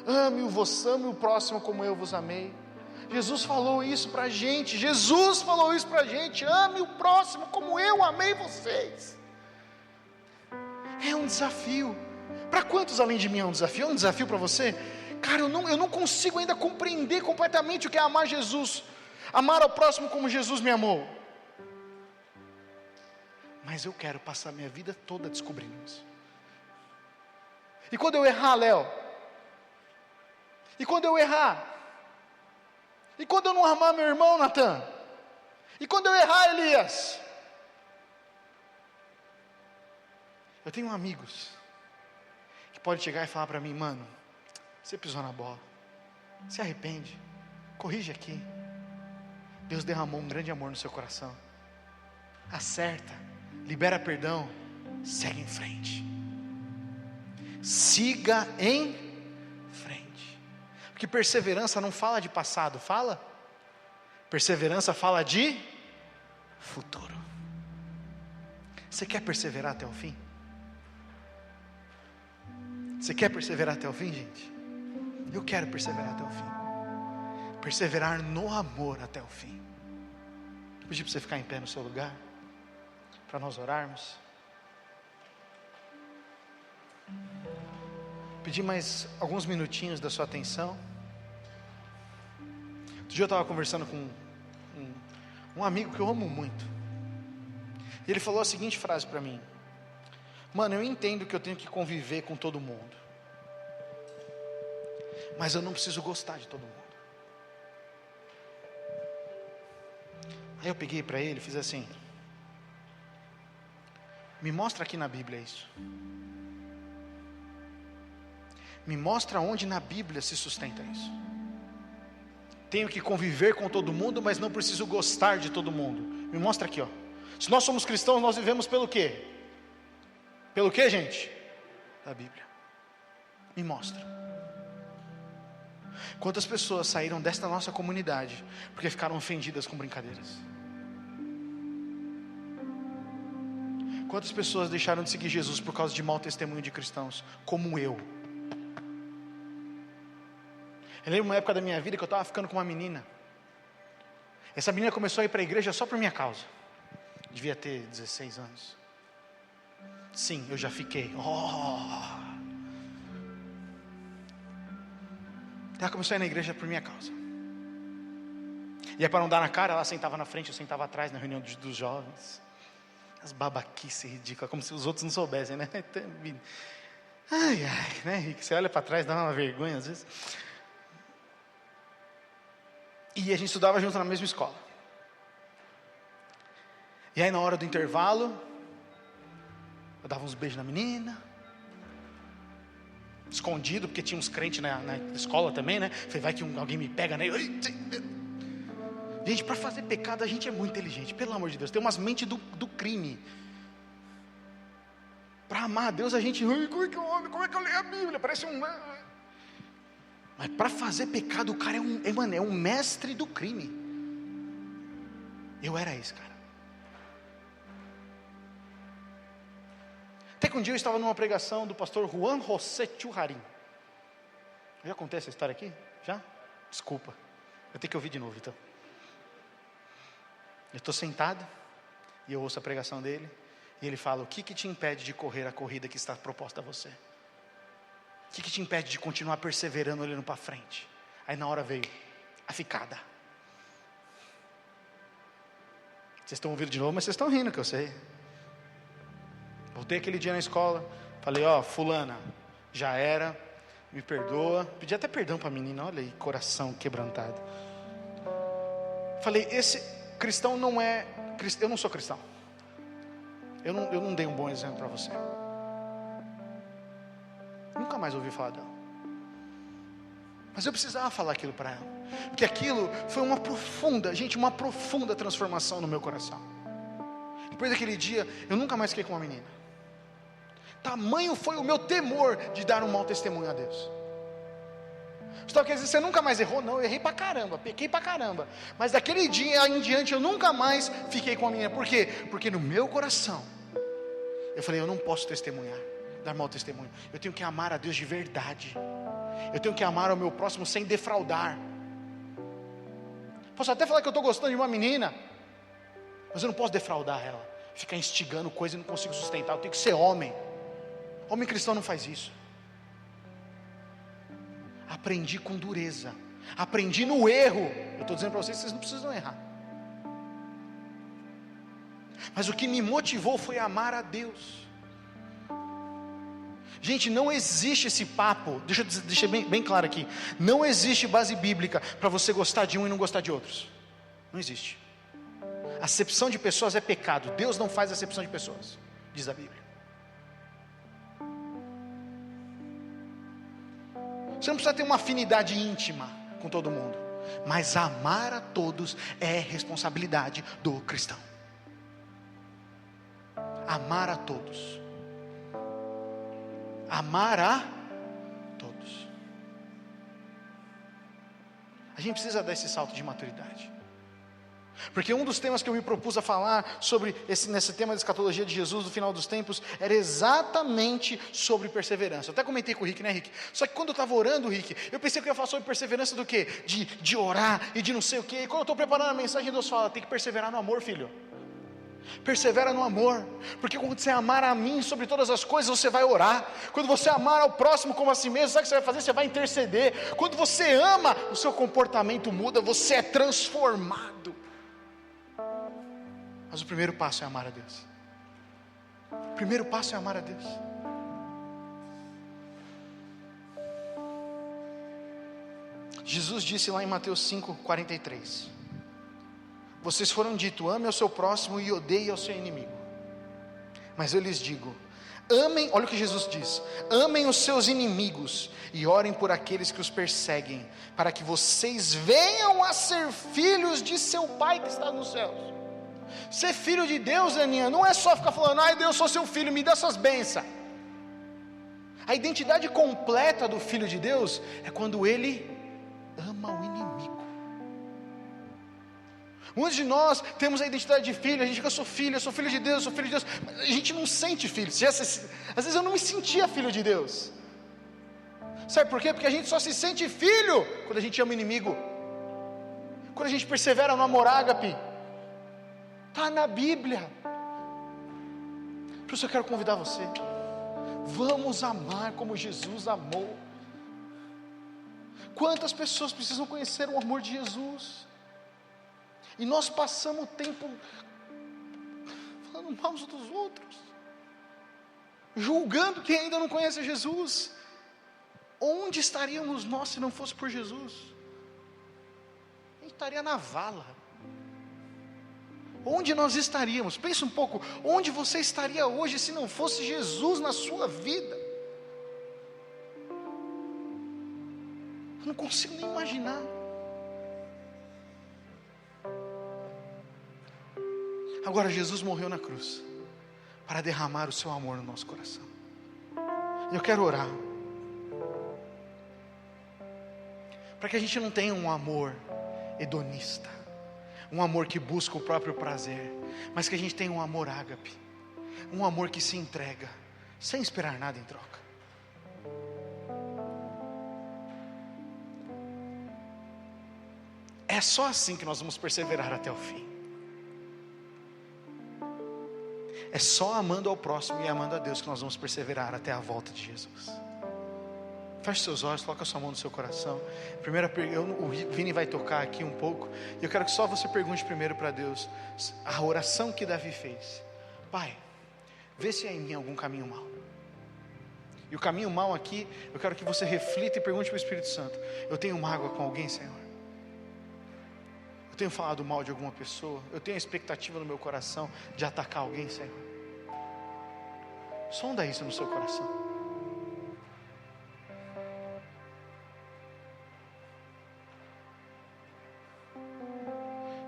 ame o próximo como eu vos amei. Jesus falou isso para a gente, ame o próximo como eu amei vocês. É um desafio. Para quantos além de mim é um desafio? É um desafio para você? Cara, eu não consigo ainda compreender completamente o que é amar Jesus, amar ao próximo como Jesus me amou. Mas eu quero passar minha vida toda descobrindo isso. E quando eu errar, Léo? E quando eu errar? E quando eu não amar meu irmão, Natan? E quando eu errar, Elias? Eu tenho amigos que podem chegar e falar para mim, mano, você pisou na bola, se arrepende, corrige aqui. Deus derramou um grande amor no seu coração. Acerta, libera perdão, segue em frente. Siga em frente. Porque perseverança não fala de passado, fala? Perseverança fala de futuro. Você quer perseverar até o fim? Você quer perseverar até o fim, gente? Eu quero perseverar até o fim. Perseverar no amor até o fim. Vou pedir para você ficar em pé no seu lugar, para nós orarmos. Pedir mais alguns minutinhos da sua atenção. Outro dia eu estava conversando com um amigo que eu amo muito. E ele falou a seguinte frase para mim: mano, eu entendo que eu tenho que conviver com todo mundo, mas eu não preciso gostar de todo mundo. Aí eu peguei para ele e fiz assim: me mostra aqui na Bíblia isso. Me mostra onde na Bíblia se sustenta isso. Tenho que conviver com todo mundo, mas não preciso gostar de todo mundo. Me mostra aqui, ó. Se nós somos cristãos, nós vivemos pelo quê? Pelo quê, gente? Da Bíblia. Me mostra. Quantas pessoas saíram desta nossa comunidade porque ficaram ofendidas com brincadeiras? Quantas pessoas deixaram de seguir Jesus por causa de mau testemunho de cristãos, como eu? Eu lembro uma época da minha vida que eu estava ficando com uma menina. Essa menina começou a ir para a igreja só por minha causa. Devia ter 16 anos. Sim, eu já fiquei. Ela começou a ir na igreja por minha causa. E aí, para não dar na cara, ela sentava na frente, eu sentava atrás na reunião dos jovens. As babaquices ridículas, como se os outros não soubessem, né? Ai, né, Rick? Você olha para trás, dá uma vergonha às vezes. E a gente estudava junto na mesma escola. E aí na hora do intervalo, eu dava uns beijos na menina, escondido, porque tinha uns crentes na escola também, né? Falei, vai que alguém me pega, né? Gente, para fazer pecado a gente é muito inteligente, pelo amor de Deus. Tem umas mentes do crime. Para amar a Deus a gente, como é que eu amo? Como é que eu leio a Bíblia? Parece um... Mas para fazer pecado, o cara é um mestre do crime. Eu era esse cara. Até que um dia eu estava numa pregação do pastor Juan José Churrarim. Eu já contei essa história aqui? Já? Desculpa, eu tenho que ouvir de novo então. Eu estou sentado e eu ouço a pregação dele. E ele fala: o que te impede de correr a corrida que está proposta a você? O que te impede de continuar perseverando, olhando para frente? Aí na hora veio a ficada. Vocês estão ouvindo de novo, mas vocês estão rindo, que eu sei. Voltei aquele dia na escola, falei: ó, fulana, já era, me perdoa. Pedi até perdão para a menina, olha aí, coração quebrantado. Falei: esse cristão não é, eu não sou cristão. Eu não dei um bom exemplo para você. Nunca mais ouvi falar dela. Mas eu precisava falar aquilo para ela, porque aquilo foi uma profunda transformação no meu coração. Depois daquele dia, eu nunca mais fiquei com uma menina. Tamanho foi o meu temor de dar um mau testemunho a Deus. Só que às vezes você nunca mais errou. Não, eu errei pra caramba, pequei pra caramba. Mas daquele dia em diante eu nunca mais fiquei com a menina. Por quê? Porque no meu coração eu falei: eu não posso testemunhar, dar mau testemunho. Eu tenho que amar a Deus de verdade. Eu tenho que amar o meu próximo sem defraudar. Posso até falar que eu estou gostando de uma menina, mas eu não posso defraudar ela, ficar instigando coisa e não consigo sustentar. Eu tenho que ser homem. Homem cristão não faz isso. Aprendi com dureza, aprendi no erro. Eu estou dizendo para vocês, vocês não precisam errar. Mas o que me motivou foi amar a Deus. Gente, não existe esse papo, deixa eu deixar bem claro aqui, não existe base bíblica para você gostar de um e não gostar de outros. Não existe. Acepção de pessoas é pecado. Deus não faz acepção de pessoas, diz a Bíblia. Você não precisa ter uma afinidade íntima com todo mundo, mas amar a todos é responsabilidade do cristão. Amar a todos. Amar a todos. A gente precisa dar esse salto de maturidade. Porque um dos temas que eu me propus a falar sobre nesse tema da escatologia de Jesus no final dos tempos, era exatamente sobre perseverança. Eu até comentei com o Rick, né, Rick? Só que quando eu estava orando, Rick, eu pensei que eu ia falar sobre perseverança do quê? De orar e de não sei o quê. E quando eu estou preparando a mensagem, Deus fala, tem que perseverar no amor, filho. Persevera no amor, porque quando você amar a mim sobre todas as coisas, você vai orar. Quando você amar ao próximo como a si mesmo, sabe o que você vai fazer? Você vai interceder. Quando você ama, o seu comportamento muda, você é transformado. Mas o primeiro passo é amar a Deus. O primeiro passo é amar a Deus. Jesus disse lá em Mateus 5:43: vocês foram dito, ame ao seu próximo e odeie ao seu inimigo. Mas eu lhes digo, amem, olha o que Jesus diz, amem os seus inimigos e orem por aqueles que os perseguem, para que vocês venham a ser filhos de seu Pai que está nos céus. Ser filho de Deus, Aninha, não é só ficar falando, ai Deus, sou seu filho, me dá suas bênçãos. A identidade completa do filho de Deus é quando ele ama o inimigo. Muitos de nós temos a identidade de filho, a gente fica, eu sou filho de Deus, eu sou filho de Deus, mas a gente não sente filho. Às vezes eu não me sentia filho de Deus. Sabe por quê? Porque a gente só se sente filho quando a gente ama o inimigo, quando a gente persevera no amor ágape. Está na Bíblia. Por isso eu quero convidar você, vamos amar como Jesus amou. Quantas pessoas precisam conhecer o amor de Jesus? E nós passamos o tempo falando mal uns dos outros, julgando quem ainda não conhece Jesus. Onde estaríamos nós se não fosse por Jesus? A gente estaria na vala. Onde nós estaríamos? Pensa um pouco, onde você estaria hoje se não fosse Jesus na sua vida? Eu não consigo nem imaginar. Agora Jesus morreu na cruz para derramar o seu amor no nosso coração. Eu quero orar para que a gente não tenha um amor hedonista, um amor que busca o próprio prazer, mas que a gente tenha um amor ágape, um amor que se entrega sem esperar nada em troca. É só assim que nós vamos perseverar até o fim. É só amando ao próximo e amando a Deus que nós vamos perseverar até a volta de Jesus. Feche seus olhos, coloca a sua mão no seu coração. O Vini vai tocar aqui um pouco, e eu quero que só você pergunte primeiro para Deus a oração que Davi fez. Pai, vê se há em mim algum caminho mau. E o caminho mau aqui, eu quero que você reflita e pergunte para o Espírito Santo: eu tenho mágoa com alguém, Senhor? Eu tenho falado mal de alguma pessoa? Eu tenho a expectativa no meu coração de atacar alguém, Senhor? Sonda isso no seu coração.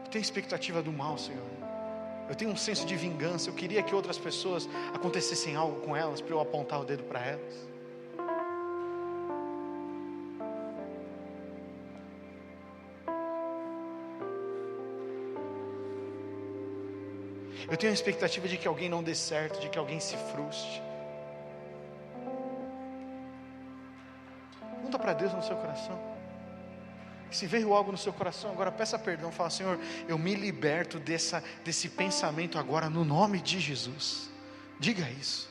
Eu tenho expectativa do mal, Senhor. Eu tenho um senso de vingança. Eu queria que outras pessoas acontecessem algo com elas para eu apontar o dedo para elas. Eu tenho a expectativa de que alguém não dê certo, de que alguém se frustre. Pergunta para para Deus no seu coração. Se veio algo no seu coração, agora peça perdão. Fala: Senhor, eu me liberto desse pensamento agora no nome de Jesus. Diga isso.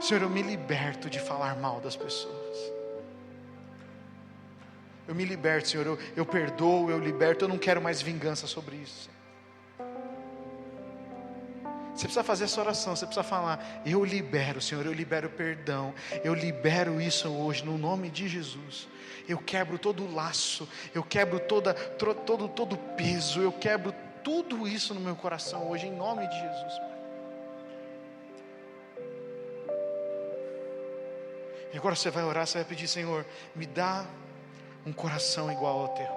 Senhor, eu me liberto de falar mal das pessoas. Eu me liberto, Senhor, eu perdoo, eu liberto. Eu não quero mais vingança sobre isso. Você precisa fazer essa oração, você precisa falar: eu libero, Senhor, eu libero perdão, eu libero isso hoje, no nome de Jesus. Eu quebro todo o laço, eu quebro todo o peso, eu quebro tudo isso no meu coração hoje, em nome de Jesus, Pai. E agora você vai orar, você vai pedir: Senhor, me dá um coração igual ao teu.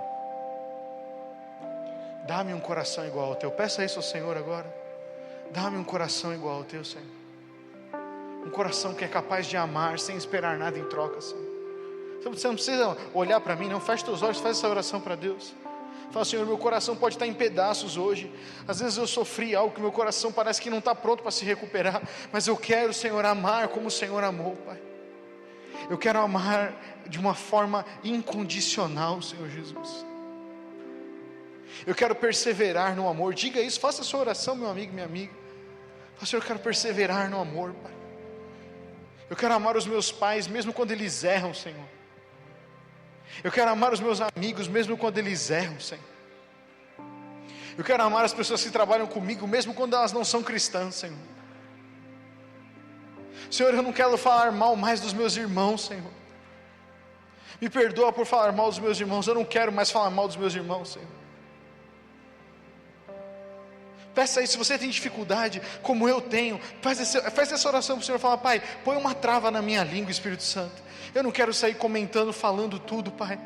Dá-me um coração igual ao teu. Peça isso ao Senhor agora. Dá-me um coração igual ao teu, Senhor. Um coração que é capaz de amar sem esperar nada em troca, Senhor. Você não precisa olhar para mim, não. Feche teus olhos, faz essa oração para Deus. Fala: Senhor, meu coração pode estar em pedaços hoje. Às vezes eu sofri algo que meu coração parece que não está pronto para se recuperar. Mas eu quero, Senhor, amar como o Senhor amou, Pai. Eu quero amar de uma forma incondicional, Senhor Jesus. Eu quero perseverar no amor. Diga isso, faça a sua oração, meu amigo, minha amiga. Fala: Senhor, eu quero perseverar no amor, Pai. Eu quero amar os meus pais, mesmo quando eles erram, Senhor. Eu quero amar os meus amigos, mesmo quando eles erram, Senhor. Eu quero amar as pessoas que trabalham comigo, mesmo quando elas não são cristãs, Senhor. Senhor, eu não quero falar mal mais dos meus irmãos, Senhor. Me perdoa por falar mal dos meus irmãos. Eu não quero mais falar mal dos meus irmãos, Senhor. Peça isso. Se você tem dificuldade, como eu tenho, faz essa oração para o Senhor. Fala: Pai, põe uma trava na minha língua, Espírito Santo. Eu não quero sair comentando, falando tudo, Pai.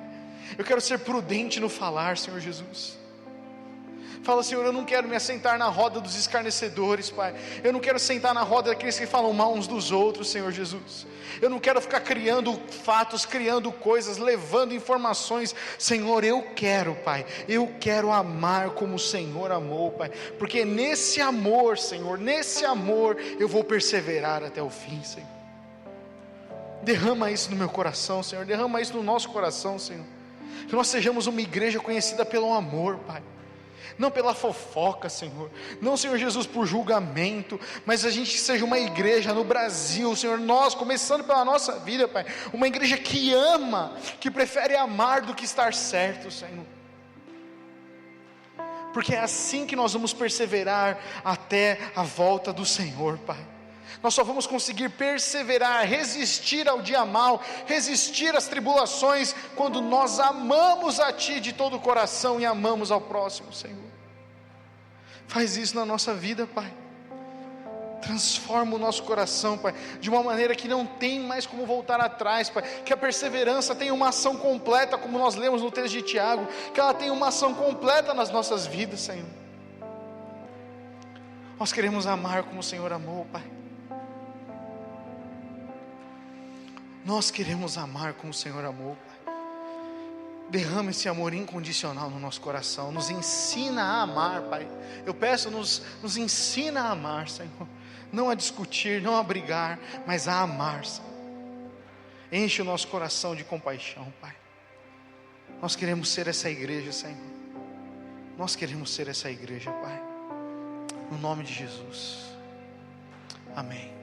Eu quero ser prudente no falar, Senhor Jesus. Fala: Senhor, eu não quero me assentar na roda dos escarnecedores, Pai. Eu não quero sentar na roda daqueles que falam mal uns dos outros, Senhor Jesus. Eu não quero ficar criando fatos, criando coisas, levando informações. Senhor, eu quero, Pai, eu quero amar como o Senhor amou, Pai. Porque nesse amor, Senhor, nesse amor eu vou perseverar até o fim, Senhor. Derrama isso no meu coração, Senhor. Derrama isso no nosso coração, Senhor. Que nós sejamos uma igreja conhecida pelo amor, Pai. Não pela fofoca, Senhor. Não, Senhor Jesus, por julgamento. Mas a gente seja uma igreja no Brasil, Senhor. Nós, começando pela nossa vida, Pai. Uma igreja que ama, que prefere amar do que estar certo, Senhor. Porque é assim que nós vamos perseverar até a volta do Senhor, Pai. Nós só vamos conseguir perseverar, resistir ao dia mau, resistir às tribulações, quando nós amamos a Ti de todo o coração e amamos ao próximo, Senhor. Faz isso na nossa vida, Pai. Transforma o nosso coração, Pai, de uma maneira que não tem mais como voltar atrás, Pai. Que a perseverança tenha uma ação completa, como nós lemos no texto de Tiago. Que ela tenha uma ação completa nas nossas vidas, Senhor. Nós queremos amar como o Senhor amou, Pai. Nós queremos amar como o Senhor amou, Pai. Derrama esse amor incondicional no nosso coração. Nos ensina a amar, Pai. Eu peço, nos ensina a amar, Senhor. Não a discutir, não a brigar, mas a amar, Senhor. Enche o nosso coração de compaixão, Pai. Nós queremos ser essa igreja, Senhor. Nós queremos ser essa igreja, Pai. No nome de Jesus. Amém.